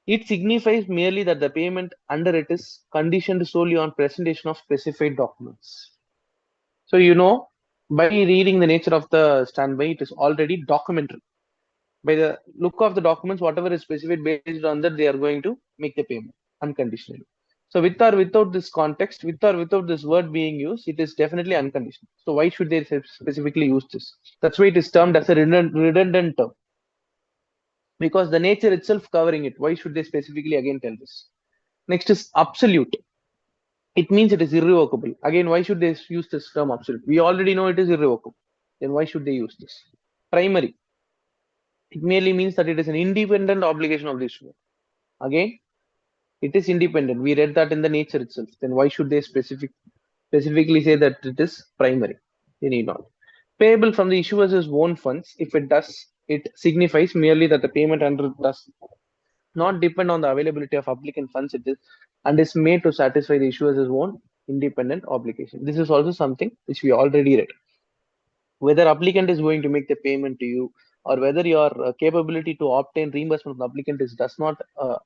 it signifies merely that the payment under it is conditioned solely on presentation of specified documents. So by reading the nature of the standby, it is already documentary. By the look of the documents, whatever is specified, based on that, they are going to make the payment unconditionally. So with or without this context, with or without this word being used, it is definitely unconditional. So why should they specifically use this? That's why it is termed as a redundant term. Because the nature itself covering it, why should they specifically again tell this? Next is absolute. It means it is irrevocable. Again, why should they use this term absolute? We already know it is irrevocable. Then why should they use this? Primary. It merely means that it is an independent obligation of the issuer. Again, it is independent. We read that in the nature itself. Then why should they specifically say that it is primary? They need not. Payable from the issuer's own funds. If it does, it signifies merely that the payment under does not depend on the availability of applicant funds. It is and is made to satisfy the issuer's own independent obligation. This is also something which we already read. Whether applicant is going to make the payment to you, or whether your capability to obtain reimbursement from the applicant does not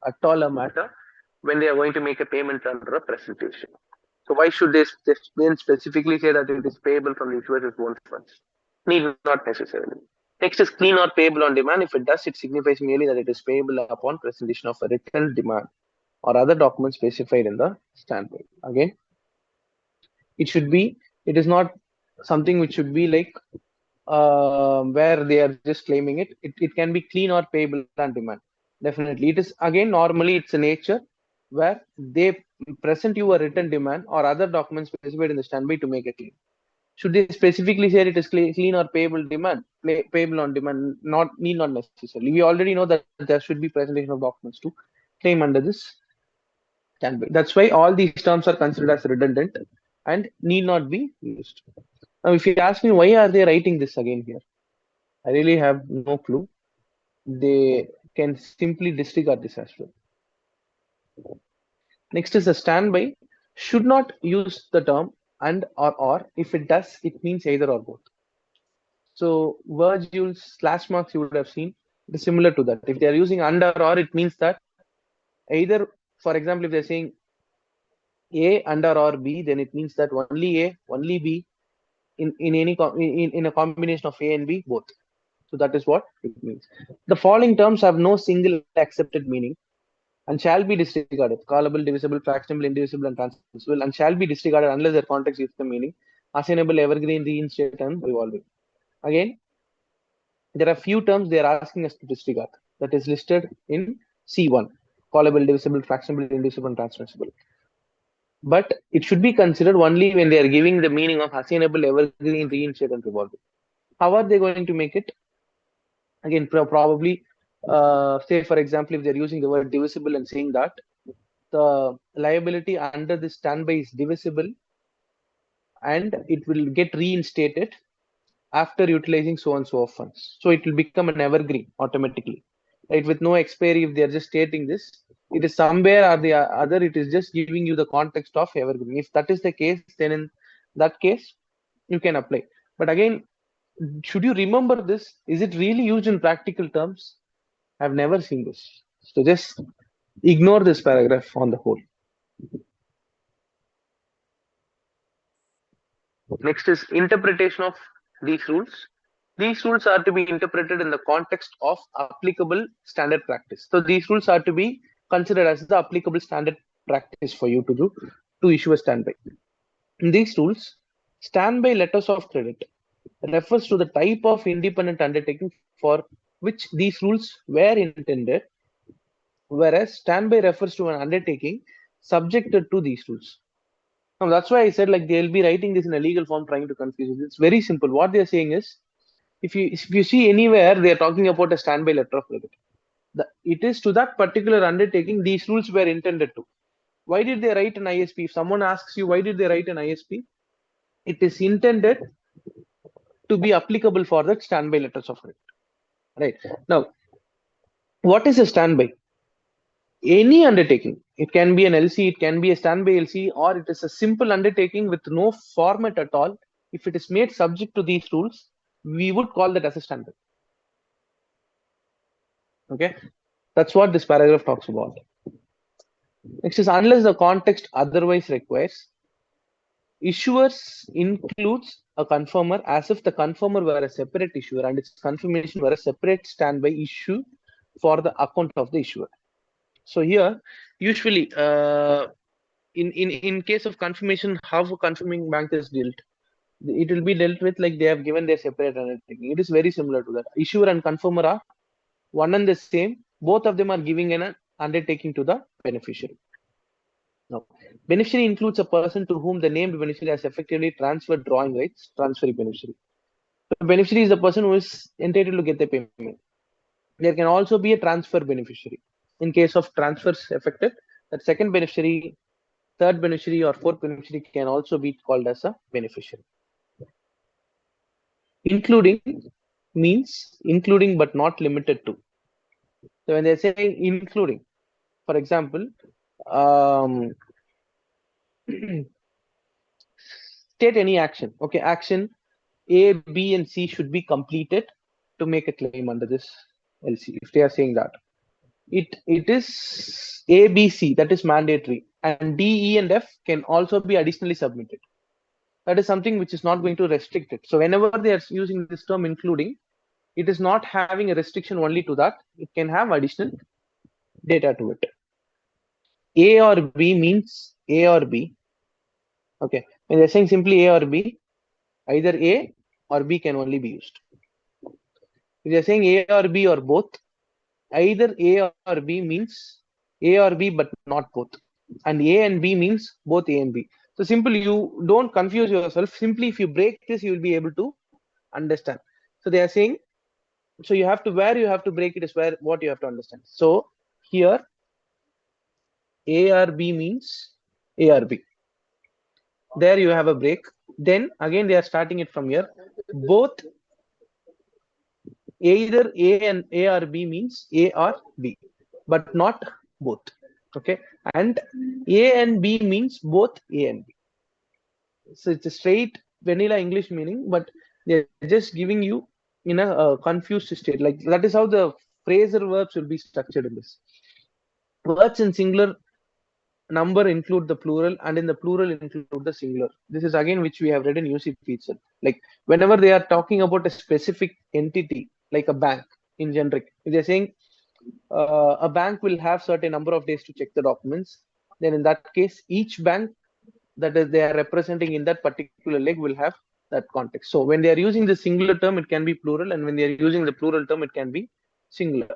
at all a matter when they are going to make a payment under a presentation. So why should they then specifically say that it is payable from the issuer's own funds? Need not necessarily. Next is clean or payable on demand. If it does, it signifies merely that it is payable upon presentation of a written demand or other documents specified in the standby. Again, it is not something which should be like where they are just claiming it. It can be clean or payable on demand. Definitely. It is again, normally it's a nature where they present you a written demand or other documents specified in the standby to make a claim. Should they specifically say it is clean or payable demand, payable on demand? Need not necessarily. We already know that there should be presentation of documents to claim under this standby. That's why all these terms are considered as redundant and need not be used. Now, if you ask me why are they writing this again here, I really have no clue. They can simply disregard this as well. Next is a standby should not use the term and or. If it does, it means either or both. So virgules, slash marks you would have seen, it is similar to that. If they are using under or, it means that either, for example, if they're saying A under or B, then it means that only A, only B in a combination of A and B both. So that is what it means. The following terms have no single accepted meaning and shall be disregarded. Callable, divisible, fractionable, indivisible, and transmissible, and shall be disregarded unless their context gives the meaning. Assignable, evergreen, reinstate, and revolving. Again, there are few terms they are asking us to disregard. That is listed in C1. Callable, divisible, fractionable, indivisible, and transmissible. But it should be considered only when they are giving the meaning of assignable, evergreen, reinstate, and revolving. How are they going to make it? Again, probably, say for example, if they're using the word divisible and saying that the liability under the standby is divisible and it will get reinstated after utilizing so and so of funds. So it will become an evergreen automatically, right? With no expiry. If they're just stating this, it is somewhere or the other, it is just giving you the context of evergreen. If that is the case, then in that case, you can apply. But again, should you remember this? Is it really used in practical terms? I've never seen this. So just ignore this paragraph on the whole. Next is interpretation of these rules. These rules are to be interpreted in the context of applicable standard practice. So these rules are to be considered as the applicable standard practice for you to do to issue a standby. In these rules, standby letters of credit refers to the type of independent undertaking for which these rules were intended, whereas standby refers to an undertaking subjected to these rules. Now, that's why I said like they'll be writing this in a legal form trying to confuse it. It's very simple. What they're saying is, if you see anywhere they're talking about a standby letter of credit, it is to that particular undertaking these rules were intended to. Why did they write an ISP? If someone asks you why did they write an ISP, it is intended to be applicable for that standby letters of credit. Right now, what is a standby? Any undertaking. It can be an LC, it can be a standby LC, or it is a simple undertaking with no format at all. If it is made subject to these rules, we would call that as a standby. Okay, that's what this paragraph talks about. Next is unless the context otherwise requires, issuers includes a confirmer as if the confirmer were a separate issuer and its confirmation were a separate standby issue for the account of the issuer. So here, usually, in case of confirmation, how a confirming bank is dealt, it will be dealt with like they have given their separate undertaking. It is very similar to that. Issuer and confirmer are one and the same. Both of them are giving an undertaking to the beneficiary. Now, beneficiary includes a person to whom the named beneficiary has effectively transferred drawing rights, transferee beneficiary. The beneficiary is the person who is entitled to get the payment. There can also be a transfer beneficiary. In case of transfers affected, that second beneficiary, third beneficiary, or fourth beneficiary can also be called as a beneficiary. Including means including but not limited to. So when they're saying including, for example, state any action. Okay, action A, B, and C should be completed to make a claim under this LC. If they are saying that, it is A, B, C that is mandatory, and D, E, and F can also be additionally submitted. That is something which is not going to restrict it. So whenever they are using this term including, it is not having a restriction only to that. It can have additional data to it. A or B means A or B. Okay, when they're saying simply A or B, either A or B can only be used. If they're saying A or B or both, either A or B means A or B but not both, and A and B means both A and B. So simply, you don't confuse yourself. Simply, if you break this, you will be able to understand. So they are saying, so you have to, where you have to break it is where what you have to understand. So here A or B means A or B. There you have a break. Then again they are starting it from here. Both, either A or B means A or B, but not both. Okay, and A and B means both A and B. So it's a straight vanilla English meaning, but they're just giving you in a confused state. Like that is how the phrasal verbs will be structured in this. Words in singular number include the plural, and in the plural include the singular. This is again which we have read in UCP itself. Like whenever they are talking about a specific entity, like a bank in generic, if they're saying a bank will have certain number of days to check the documents, then in that case, each bank that is they are representing in that particular leg will have that context. So when they are using the singular term, it can be plural, and when they are using the plural term, it can be singular.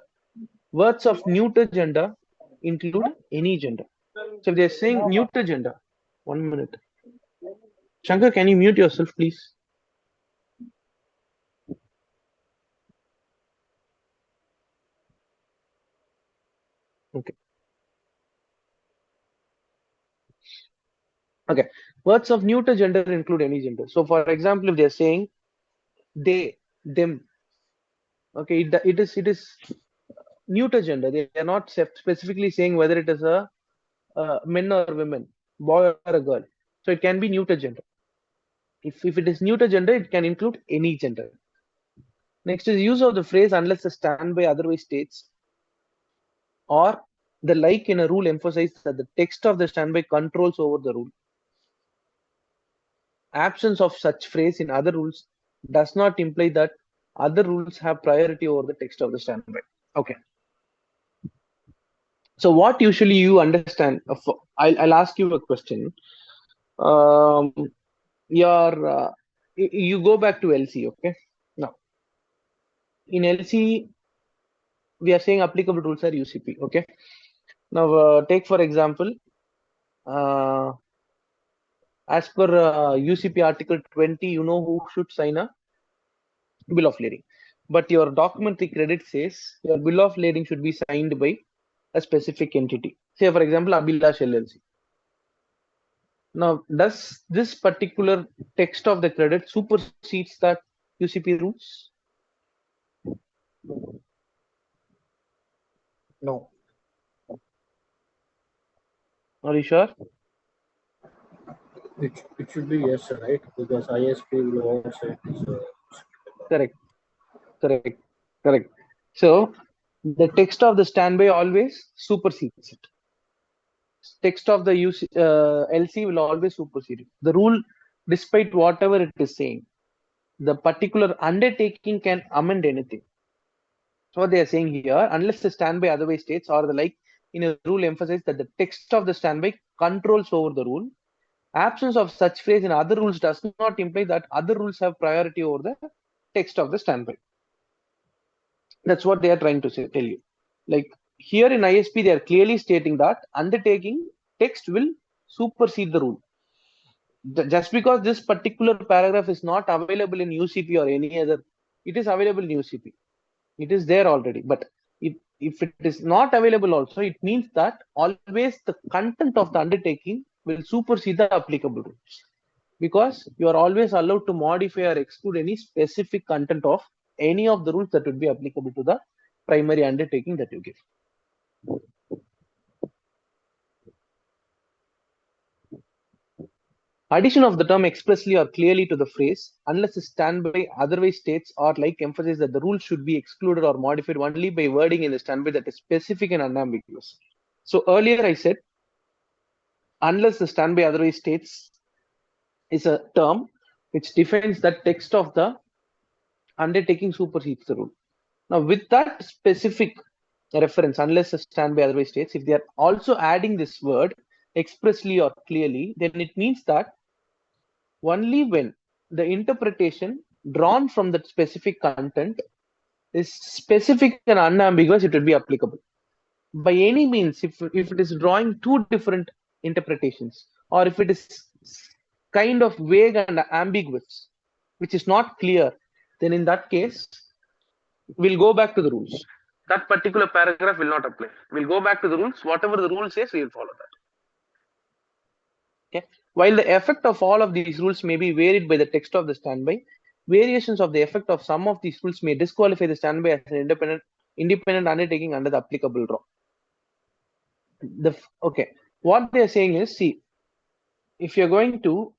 Words of neuter gender include any gender. So if they're saying neuter gender, 1 minute. Shankar, can you mute yourself, please? Okay. Okay. Words of neuter gender include any gender. So for example, if they're saying they, them, okay, it is neuter gender. They are not specifically saying whether it is a men or women, boy or a girl. So it can be neuter gender. If it is neuter gender, it can include any gender. Next is use of the phrase unless the standby otherwise states, or the like in a rule emphasizes that the text of the standby controls over the rule. Absence of such phrase in other rules does not imply that other rules have priority over the text of the standby. Okay. So what usually you understand? I'll ask you a question. Um, you go back to LC, okay? Now, in LC, we are saying applicable rules are UCP, okay? Now, take for example, as per UCP Article 20, you know who should sign a bill of lading. But your documentary credit says your bill of lading should be signed by a specific entity. Say, for example, Abhilash LLC. Now, does this particular text of the credit supersedes that UCP rules? No. Are you sure? It should be yes, right? Because ISP will also is Correct, correct, correct. So the text of the standby always supersedes it. Text of the LC will always supersede it. The rule, despite whatever it is saying, the particular undertaking can amend anything. So what they are saying here, unless the standby otherwise states, or the like in a rule emphasize that the text of the standby controls over the rule. Absence of such phrase in other rules does not imply that other rules have priority over the text of the standby. That's what they are trying to tell you. Like here in ISP, they are clearly stating that undertaking text will supersede the rule. Just because this particular paragraph is not available in UCP or any other, it is available in UCP. It is there already. But if it is not available also, it means that always the content of the undertaking will supersede the applicable rules. Because you are always allowed to modify or exclude any specific content of any of the rules that would be applicable to the primary undertaking that you give. Addition of the term expressly or clearly to the phrase, unless the standby otherwise states or like emphasize that the rule should be excluded or modified only by wording in the standby that is specific and unambiguous. So earlier I said, unless the standby otherwise states is a term which defines that text of the undertaking supersedes the rule. Now, with that specific reference, unless the standby otherwise states, if they are also adding this word expressly or clearly, then it means that only when the interpretation drawn from that specific content is specific and unambiguous, it will be applicable. By any means, if it is drawing two different interpretations, or if it is kind of vague and ambiguous, which is not clear, then in that case, we'll go back to the rules. That particular paragraph will not apply. We'll go back to the rules. Whatever the rule says, we will follow that. Okay. While the effect of all of these rules may be varied by the text of the standby, variations of the effect of some of these rules may disqualify the standby as an independent undertaking under the applicable law. Okay, what they're saying is, see, if you're going to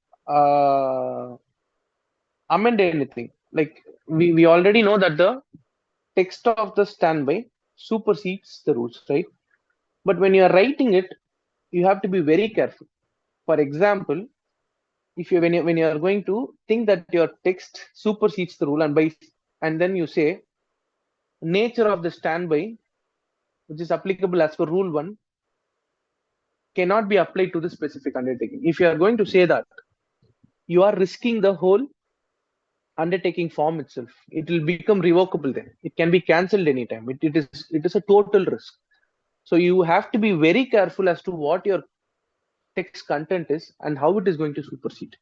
amend anything, like we already know that the text of the standby supersedes the rules, right? But when you're writing it, you have to be very careful. For example, if you when you are going to think that your text supersedes the rule, and then you say nature of the standby, which is applicable as per rule 1, cannot be applied to the specific undertaking. If you are going to say that, you are risking the whole undertaking form itself. It will become revocable then. It can be cancelled anytime. It is a total risk. So you have to be very careful as to what your text content is and how it is going to supersede.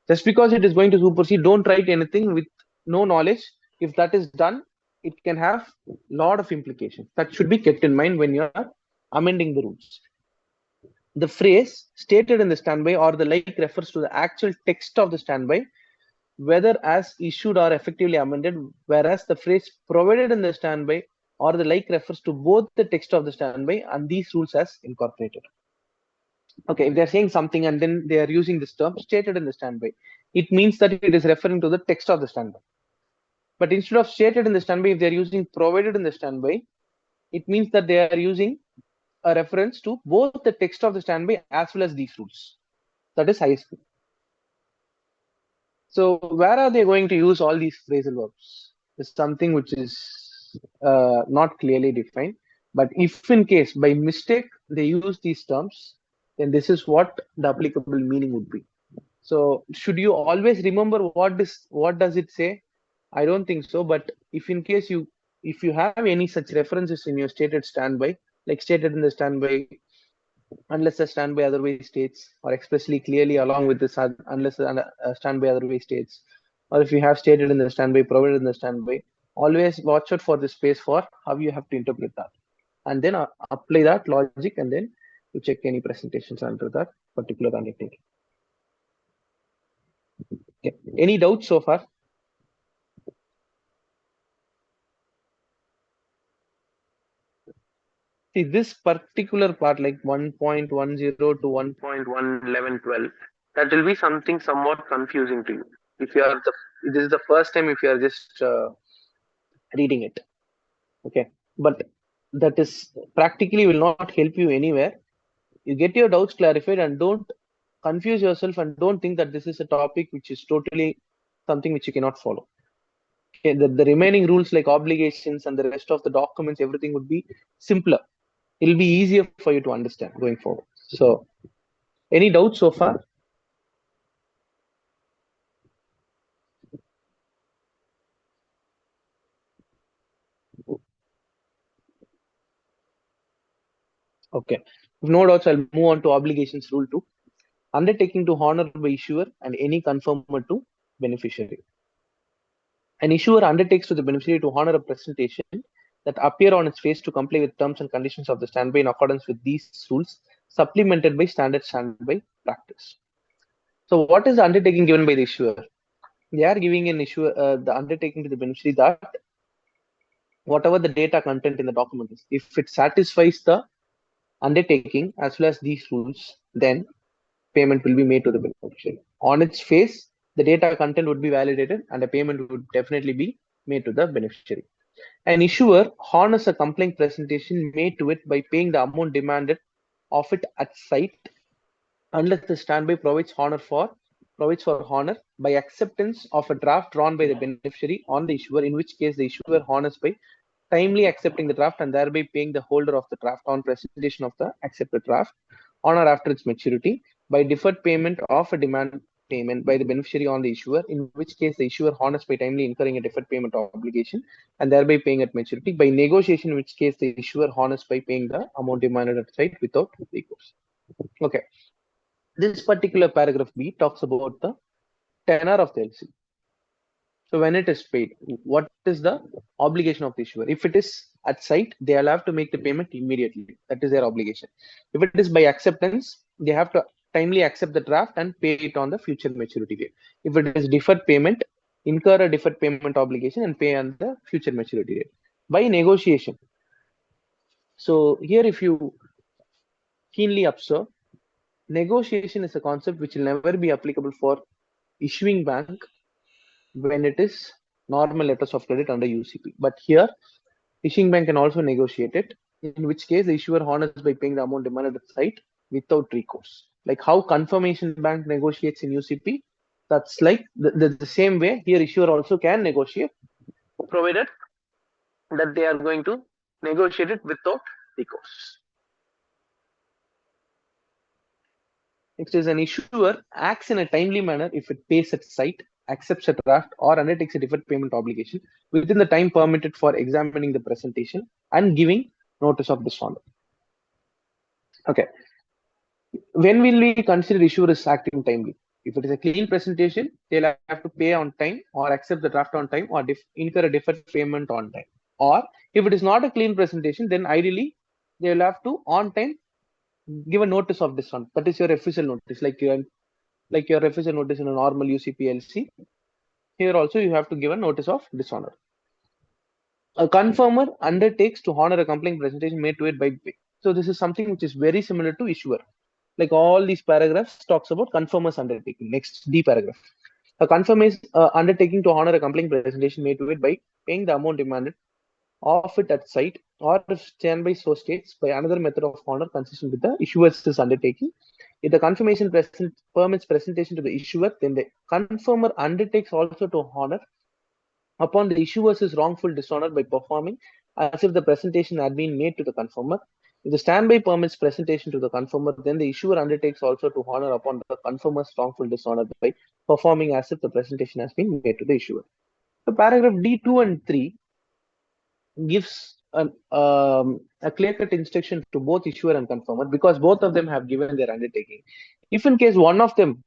Just because it is going to supersede, don't write anything with no knowledge. If that is done, it can have a lot of implications. That should be kept in mind when you are amending the rules. The phrase stated in the standby or the like refers to the actual text of the standby, whether as issued or effectively amended, whereas the phrase provided in the standby or the like refers to both the text of the standby and these rules as incorporated. Okay, if they're saying something and then they are using this term stated in the standby, it means that it is referring to the text of the standby. But instead of stated in the standby, if they're using provided in the standby, it means that they are using a reference to both the text of the standby as well as these rules. That is ISP. So where are they going to use all these phrasal verbs? Is something which is not clearly defined. But if in case by mistake they use these terms, then this is what the applicable meaning would be. So should you always remember what does it say? I don't think so. But if in case if you have any such references in your stated standby, like stated in the standby, unless the standby otherwise states, or expressly clearly along with this unless the standby otherwise states, or if you have stated in the standby, provided in the standby, always watch out for the space for how you have to interpret that, and then apply that logic, and then you check any presentations under that particular undertaking. Okay. Any doubts so far? See, this particular part, like 1.10 to 1.11112, that will be something somewhat confusing to you. If you are this is the first time if you are just reading it. Okay, but that is practically will not help you anywhere. You get your doubts clarified and don't confuse yourself, and don't think that this is a topic which is totally something which you cannot follow. Okay, the remaining rules like obligations and the rest of the documents, everything would be simpler. It'll be easier for you to understand going forward. So, any doubts so far? Okay. If no doubts, I'll move on to obligations rule 2. Undertaking to honor by issuer and any confirmer to beneficiary. An issuer undertakes to the beneficiary to honor a presentation that appear on its face to comply with terms and conditions of the standby in accordance with these rules, supplemented by standard standby practice. So, what is the undertaking given by the issuer? They are giving an issuer the undertaking to the beneficiary that whatever the data content in the document is, if it satisfies the undertaking as well as these rules, then payment will be made to the beneficiary. On its face, the data content would be validated and a payment would definitely be made to the beneficiary. An issuer honors a complaint presentation made to it by paying the amount demanded of it at site, unless the standby provides for honor by acceptance of a draft drawn by the beneficiary on the issuer, in which case the issuer honors by timely accepting the draft and thereby paying the holder of the draft on presentation of the accepted draft on or after its maturity by deferred payment of a demand payment by the beneficiary on the issuer, in which case the issuer honors by timely incurring a deferred payment obligation and thereby paying at maturity, by negotiation, in which case the issuer honors by paying the amount demanded at site without recourse. Okay. This particular paragraph B talks about the tenor of the LC. So when it is paid, what is the obligation of the issuer? If it is at site, they will have to make the payment immediately. That is their obligation. If it is by acceptance, they have to timely accept the draft and pay it on the future maturity date. If it is deferred payment, incur a deferred payment obligation and pay on the future maturity date. By negotiation. So here, if you keenly observe, negotiation is a concept which will never be applicable for issuing bank when it is normal letters of credit under UCP. But here, issuing bank can also negotiate it, in which case the issuer honors by paying the amount demanded at the site without recourse. Like how confirmation bank negotiates in UCP, that's like the same way here issuer also can negotiate, provided that they are going to negotiate it without recourse. Next is an issuer acts in a timely manner if it pays at site, accepts a draft, or undertakes a deferred payment obligation within the time permitted for examining the presentation and giving notice of dishonor. Okay. When will we consider issuer is acting timely? If it is a clean presentation, they'll have to pay on time or accept the draft on time or incur a deferred payment on time. Or if it is not a clean presentation, then ideally they will have to on time give a notice of dishonor. That is your official notice, like your official notice in a normal UCPLC. Here also you have to give a notice of dishonor. A confirmer undertakes to honor a complaint presentation made to it by. So this is something which is very similar to issuer. Like all these paragraphs talks about confirmers undertaking. Next D paragraph. A confirmer is undertaking to honor a complaint presentation made to it by paying the amount demanded of it at site, or if standby so states by another method of honor consistent with the issuer's undertaking. If the confirmation permits presentation to the issuer, then the confirmer undertakes also to honor upon the issuer's wrongful dishonor by performing as if the presentation had been made to the confirmer. If the standby permits presentation to the confirmer, then the issuer undertakes also to honor upon the confirmer's wrongful dishonor by performing as if the presentation has been made to the issuer. So paragraph D2 and 3 gives a clear-cut instruction to both issuer and confirmer because both of them have given their undertaking. If in case one of them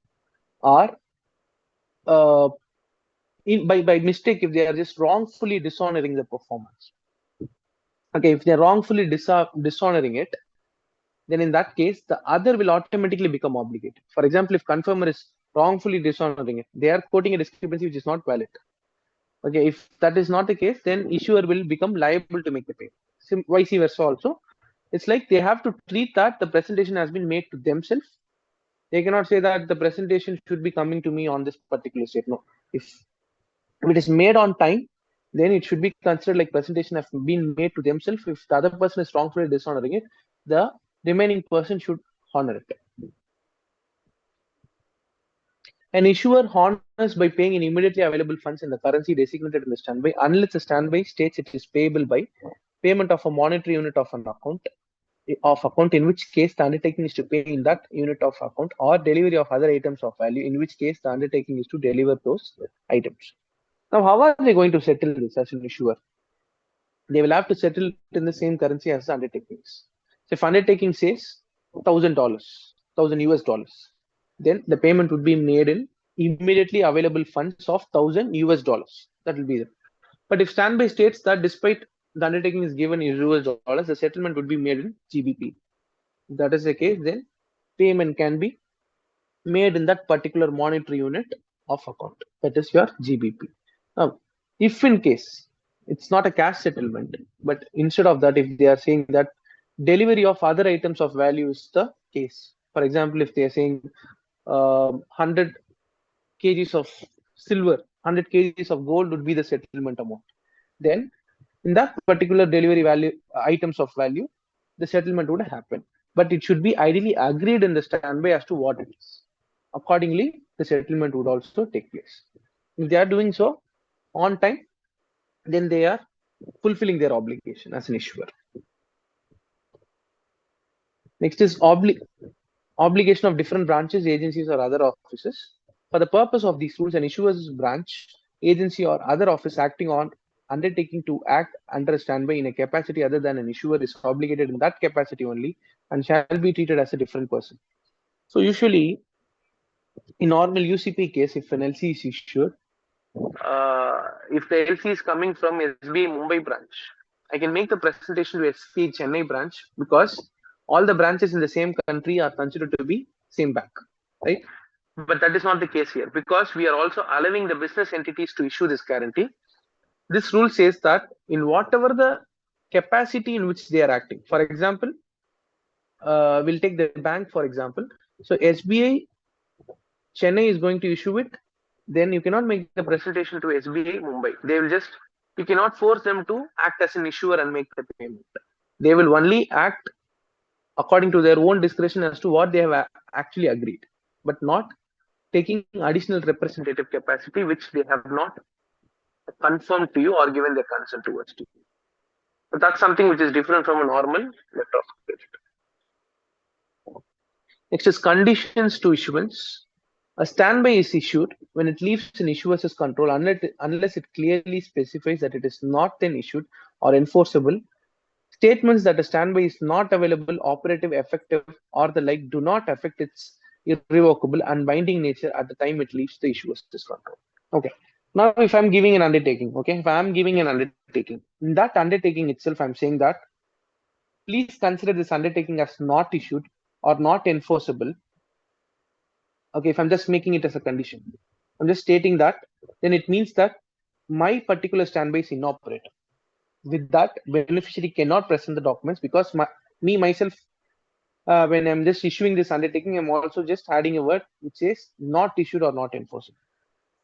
are by mistake, if they are just wrongfully dishonoring the performance, okay, if they are wrongfully dishonoring it, then in that case the other will automatically become obligated. For example, if confirmer is wrongfully dishonoring it, they are quoting a discrepancy which is not valid. Okay, if that is not the case, then issuer will become liable to make the payment. Vice versa also. It's like they have to treat that the presentation has been made to themselves. They cannot say that the presentation should be coming to me on this particular state. No, if it is made on time, then it should be considered like presentation has been made to themselves. If the other person is wrongfully dishonoring it, the remaining person should honor it. An issuer honors by paying in immediately available funds in the currency designated in the standby, unless the standby states it is payable by payment of a monetary unit of an account, in which case the undertaking is to pay in that unit of account, or delivery of other items of value, in which case the undertaking is to deliver those items. Now, how are they going to settle this as an issuer? They will have to settle it in the same currency as the undertakings. So if undertaking says $1,000, $1,000 then the payment would be made in immediately available funds of $1,000. That will be there. But if standby states that despite the undertaking is given in $, the settlement would be made in GBP. If that is the case, then payment can be made in that particular monetary unit of account. That is your GBP. Now, if in case it's not a cash settlement, but instead of that, if they are saying that delivery of other items of value is the case. For example, if they are saying 100 kgs of silver, 100 kgs of gold would be the settlement amount. Then in that particular delivery value items of value, the settlement would happen. But it should be ideally agreed in the standby as to what it is. Accordingly, the settlement would also take place. If they are doing so on time, then they are fulfilling their obligation as an issuer. Next is obligation of different branches, agencies, or other offices. For the purpose of these rules, an issuer's branch, agency, or other office acting on undertaking to act under a standby in a capacity other than an issuer is obligated in that capacity only and shall be treated as a different person. So usually, in normal UCP case, if an LC is issued, if the LC is coming from SBI Mumbai branch, I can make the presentation to SBI Chennai branch because all the branches in the same country are considered to be same bank, right? But that is not the case here because we are also allowing the business entities to issue this guarantee. This rule says that in whatever the capacity in which they are acting, for example, we'll take the bank for example. So SBI Chennai is going to issue it, then you cannot make the presentation to SBI Mumbai. They will just, you cannot force them to act as an issuer and make the payment. They will only act according to their own discretion as to what they have actually agreed, but not taking additional representative capacity which they have not confirmed to you or given their consent towards to you. But that's something which is different from a normal letter of credit. Next is conditions to issuance. A standby is issued when it leaves an issuer's control unless it clearly specifies that it is not then issued or enforceable. Statements that a standby is not available, operative, effective, or the like do not affect its irrevocable and binding nature at the time it leaves the issuer's control. Okay. Now, if I'm giving an undertaking, okay, if I'm giving an undertaking, in that undertaking itself, I'm saying that please consider this undertaking as not issued or not enforceable. Okay, if I'm just making it as a condition, I'm just stating that, then it means that my particular standby is inoperative. With that, beneficiary cannot present the documents because myself, when I'm just issuing this undertaking, I'm also just adding a word which says not issued or not enforceable.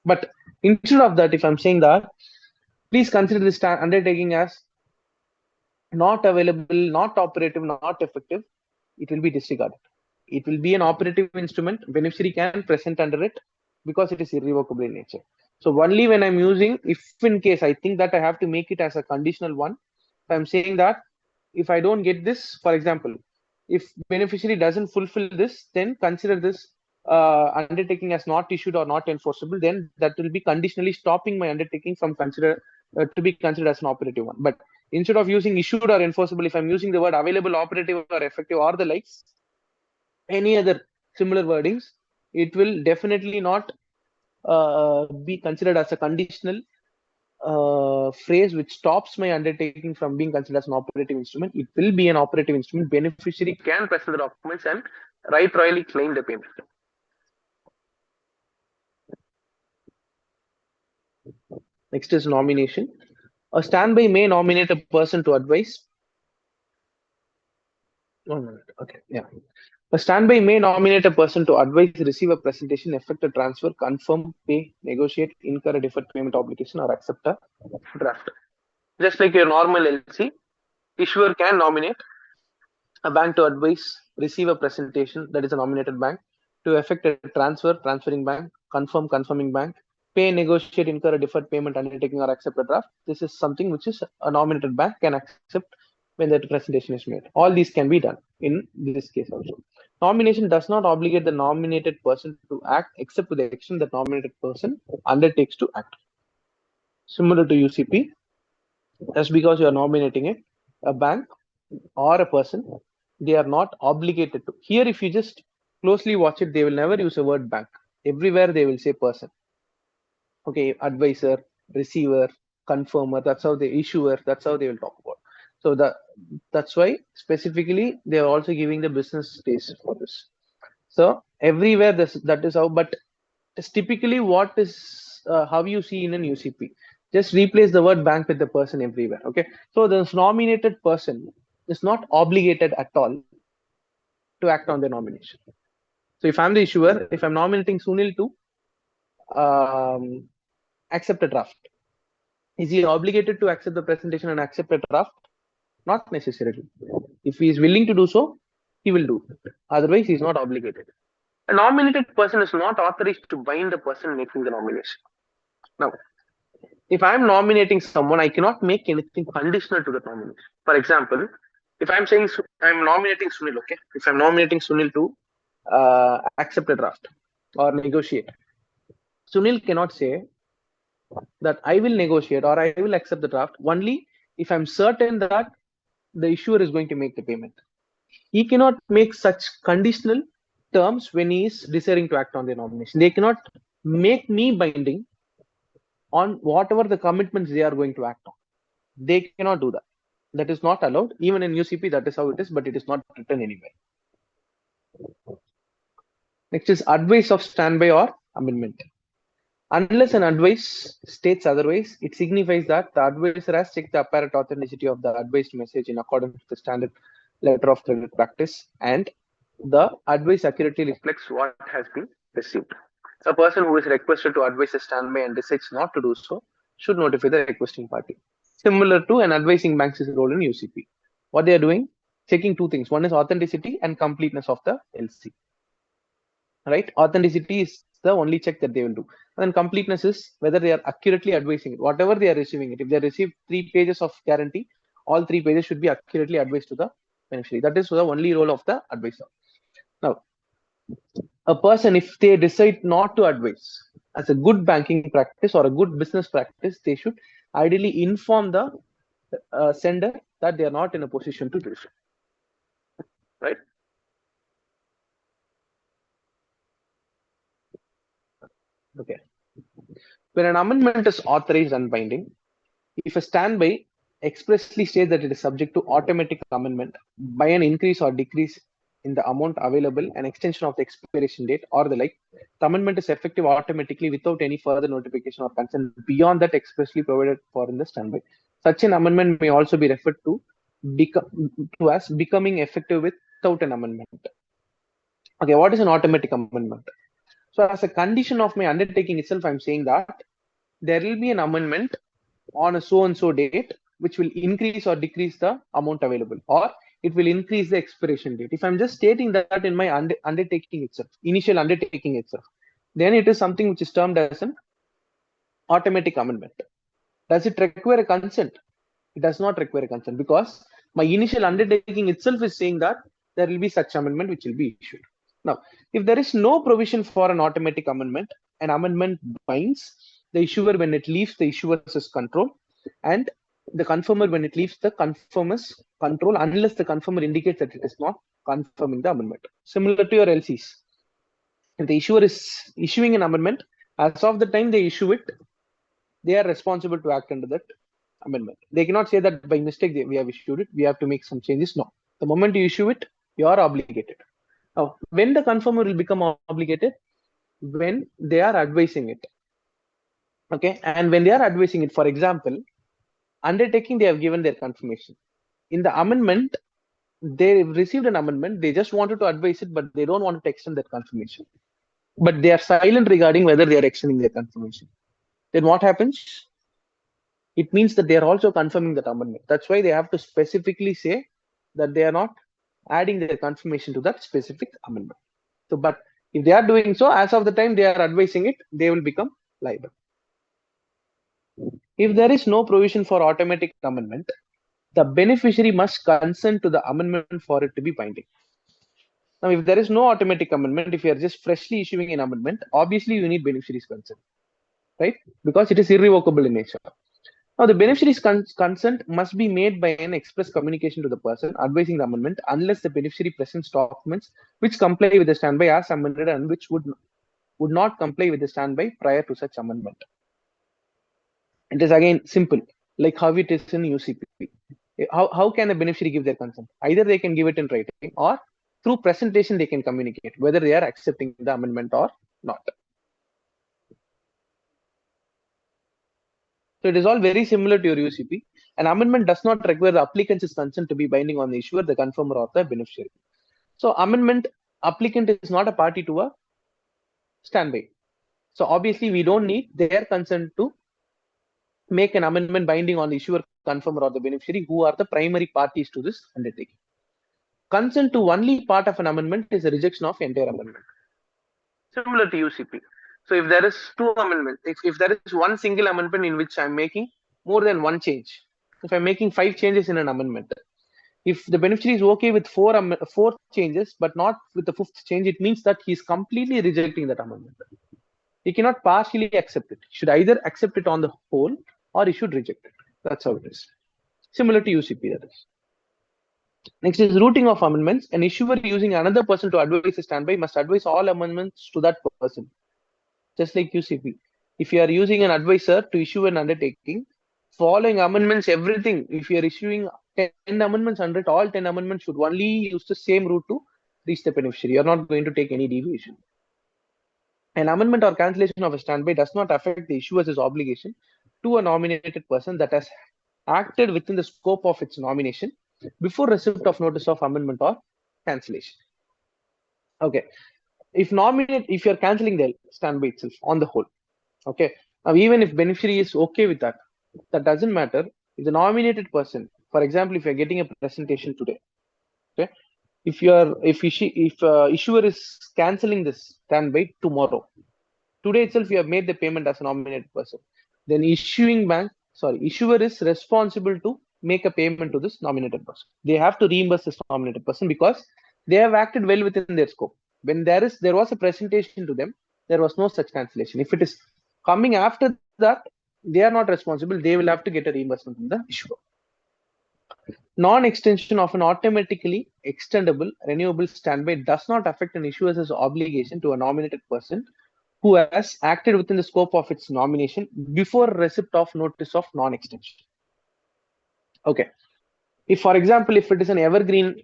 But instead of that, if I'm saying that, please consider this undertaking as not available, not operative, not effective, it will be disregarded. It will be an operative instrument. Beneficiary can present under it because it is irrevocable in nature. So only when I'm using, if in case I think that I have to make it as a conditional one, if I'm saying that if I don't get this, for example, if beneficiary doesn't fulfill this, then consider this undertaking as not issued or not enforceable, then that will be conditionally stopping my undertaking from to be considered as an operative one. But instead of using issued or enforceable, if I'm using the word available, operative, or effective, or the likes, any other similar wordings, it will definitely not be considered as a conditional phrase which stops my undertaking from being considered as an operative instrument. It will be an operative instrument. Beneficiary can present the documents and right royally claim the payment. Next is nomination. A standby may nominate a person to advise. Okay, yeah. A standby may nominate a person to advise, receive a presentation, effect a transfer, confirm, pay, negotiate, incur a deferred payment obligation, or accept a draft. Just like your normal LC, issuer can nominate a bank to advise, receive a presentation, that is a nominated bank, to effect a transfer, transferring bank, confirm, confirming bank, pay, negotiate, incur a deferred payment undertaking, or accept a draft. This is something which is a nominated bank can accept when the presentation is made. All these can be done in this case also. Nomination does not obligate the nominated person to act except to the extent that nominated person undertakes to act. Similar to UCP, just because you are nominating it, a bank or a person, they are not obligated to. Here, if you just closely watch it, they will never use a word bank. Everywhere they will say person. Okay, advisor, receiver, confirmer, that's how the issuer, that's how they will talk about. So that's why specifically they are also giving the business space for this. So everywhere that is how, but it's typically what is how you see in an UCP. Just replace the word bank with the person everywhere. Okay, so this nominated person is not obligated at all to act on the nomination. So if I'm the issuer, if I'm nominating Sunil to accept a draft, is he obligated to accept the presentation and accept a draft? Not necessarily. If he is willing to do so, he will do it. Otherwise, he is not obligated. A nominated person is not authorized to bind the person making the nomination. Now, if I'm nominating someone, I cannot make anything conditional to the nomination. For example, if I'm saying I'm nominating Sunil, okay? If I'm nominating Sunil to accept a draft or negotiate, Sunil cannot say that I will negotiate or I will accept the draft only if I'm certain that the issuer is going to make the payment. He cannot make such conditional terms when he is desiring to act on the nomination. They cannot make me binding on whatever the commitments they are going to act on. They cannot do that. That is not allowed. Even in UCP, that is how it is, but it is not written anywhere. Next is advice of standby or amendment. Unless an advice states otherwise, it signifies that the advisor has checked the apparent authenticity of the advised message in accordance with the standard letter of credit practice, and the advice accurately reflects what has been received. A person who is requested to advise a standby and decides not to do so should notify the requesting party. Similar to an advising bank's role in UCP. What they are doing, checking two things. One is authenticity and completeness of the LC. Right? Authenticity is the only check that they will do. And then completeness is whether they are accurately advising it, whatever they are receiving it. If they receive 3 pages of guarantee, all 3 pages should be accurately advised to the beneficiary. That is the only role of the advisor. Now, a person, if they decide not to advise, as a good banking practice or a good business practice, they should ideally inform the sender that they are not in a position to do so. Right? Okay. When an amendment is authorized and binding, if a standby expressly states that it is subject to automatic amendment by an increase or decrease in the amount available, an extension of the expiration date, or the like, the amendment is effective automatically without any further notification or consent beyond that expressly provided for in the standby. Such an amendment may also be referred to as becoming effective without an amendment. Okay, what is an automatic amendment? So as a condition of my undertaking itself, I'm saying that there will be an amendment on a so and so date, which will increase or decrease the amount available, or it will increase the expiration date. If I'm just stating that in my undertaking itself, initial undertaking itself, then it is something which is termed as an automatic amendment. Does it require a consent? It does not require a consent, because my initial undertaking itself is saying that there will be such amendment which will be issued. Now, if there is no provision for an automatic amendment, an amendment binds the issuer when it leaves the issuer's control, and the confirmer when it leaves the confirmer's control, unless the confirmer indicates that it is not confirming the amendment. Similar to your LCs. If the issuer is issuing an amendment, as of the time they issue it, they are responsible to act under that amendment. They cannot say that by mistake we have issued it, we have to make some changes. No. The moment you issue it, you are obligated. Now, when the confirmer will become obligated? When they are advising it. Okay, and when they are advising it, for example, undertaking, they have given their confirmation. In the amendment, they received an amendment, they just wanted to advise it, but they don't want to extend that confirmation. But they are silent regarding whether they are extending their confirmation. Then what happens? It means that they are also confirming that amendment. That's why they have to specifically say that they are not adding their confirmation to that specific amendment. So, but if they are doing so, as of the time they are advising it, they will become liable. If there is no provision for automatic amendment, the beneficiary must consent to the amendment for it to be binding. Now, if there is no automatic amendment, if you are just freshly issuing an amendment, obviously you need beneficiary's consent, right? Because it is irrevocable in nature. Now, the beneficiary's consent must be made by an express communication to the person advising the amendment, unless the beneficiary presents documents which comply with the standby as amended and which would not comply with the standby prior to such amendment. It is again simple, like how it is in UCP. How can a beneficiary give their consent? Either they can give it in writing, or through presentation they can communicate whether they are accepting the amendment or not. So it is all very similar to your UCP. An amendment does not require the applicant's consent to be binding on the issuer, the confirmer, or the beneficiary. So amendment, applicant is not a party to a standby. So obviously we don't need their consent to make an amendment binding on the issuer, confirmer, or the beneficiary, who are the primary parties to this undertaking. Consent to only part of an amendment is a rejection of entire amendment. Similar to UCP. So if there is two amendments, if there is one single amendment in which I'm making more than one change, if I'm making 5 changes in an amendment, if the beneficiary is okay with 4 changes but not with the 5th change, it means that he is completely rejecting that amendment. He cannot partially accept it. He should either accept it on the whole or he should reject it. That's how it is. Similar to UCP, that is. Next is routing of amendments. An issuer using another person to advise a standby must advise all amendments to that person. Just like UCP. If you are using an advisor to issue an undertaking, following amendments, everything, if you are issuing 10 amendments under it, all 10 amendments should only use the same route to reach the beneficiary. You are not going to take any deviation. An amendment or cancellation of a standby does not affect the issuer's obligation to a nominated person that has acted within the scope of its nomination before receipt of notice of amendment or cancellation. Okay. If you're cancelling the standby itself on the whole, okay. Now, even if beneficiary is okay with that, that doesn't matter. If the nominated person, for example, if you're getting a presentation today, Okay, if issuer is canceling this standby tomorrow, today itself you have made the payment as a nominated person, then issuer is responsible to make a payment to this nominated person. They have to reimburse this nominated person because they have acted well within their scope. When there was a presentation to them, there was no such cancellation. If it is coming after that, they are not responsible. They will have to get a reimbursement from the issuer. Non-extension of an automatically extendable renewable standby does not affect an issuer's obligation to a nominated person who has acted within the scope of its nomination before receipt of notice of non-extension. Okay. If, for example, if it is an evergreen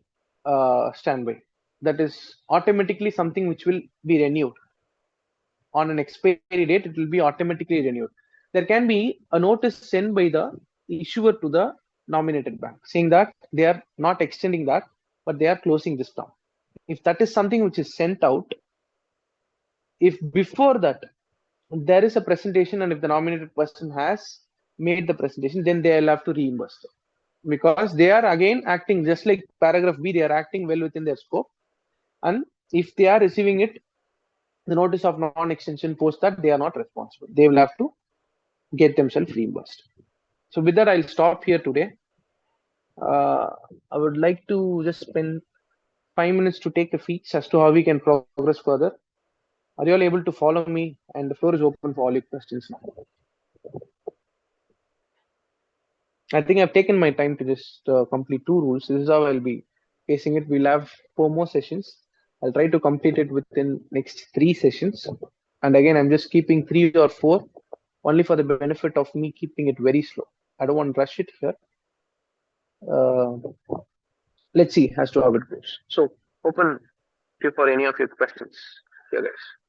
standby, that is automatically something which will be renewed on an expiry date, it will be automatically renewed. There can be a notice sent by the issuer to the nominated bank saying that they are not extending that, but they are closing this down. If that is something which is sent out, if before that there is a presentation and if the nominated person has made the presentation, then they will have to reimburse them, because they are again acting just like paragraph B, they are acting well within their scope. And if they are receiving it, the notice of non-extension post that, they are not responsible. They will have to get themselves reimbursed. So with that, I'll stop here today. I would like to just spend 5 minutes to take a feeds as to how we can progress further. Are you all able to follow me? And the floor is open for all your questions now. I think I've taken my time to just complete 2 rules. This is how I'll be facing it. We'll have 4 more sessions. I'll try to complete it within next 3 sessions. And again, I'm just keeping 3 or 4 only for the benefit of me keeping it very slow. I don't want to rush it here. Let's see as to how it goes. So open for any of your questions here, guys.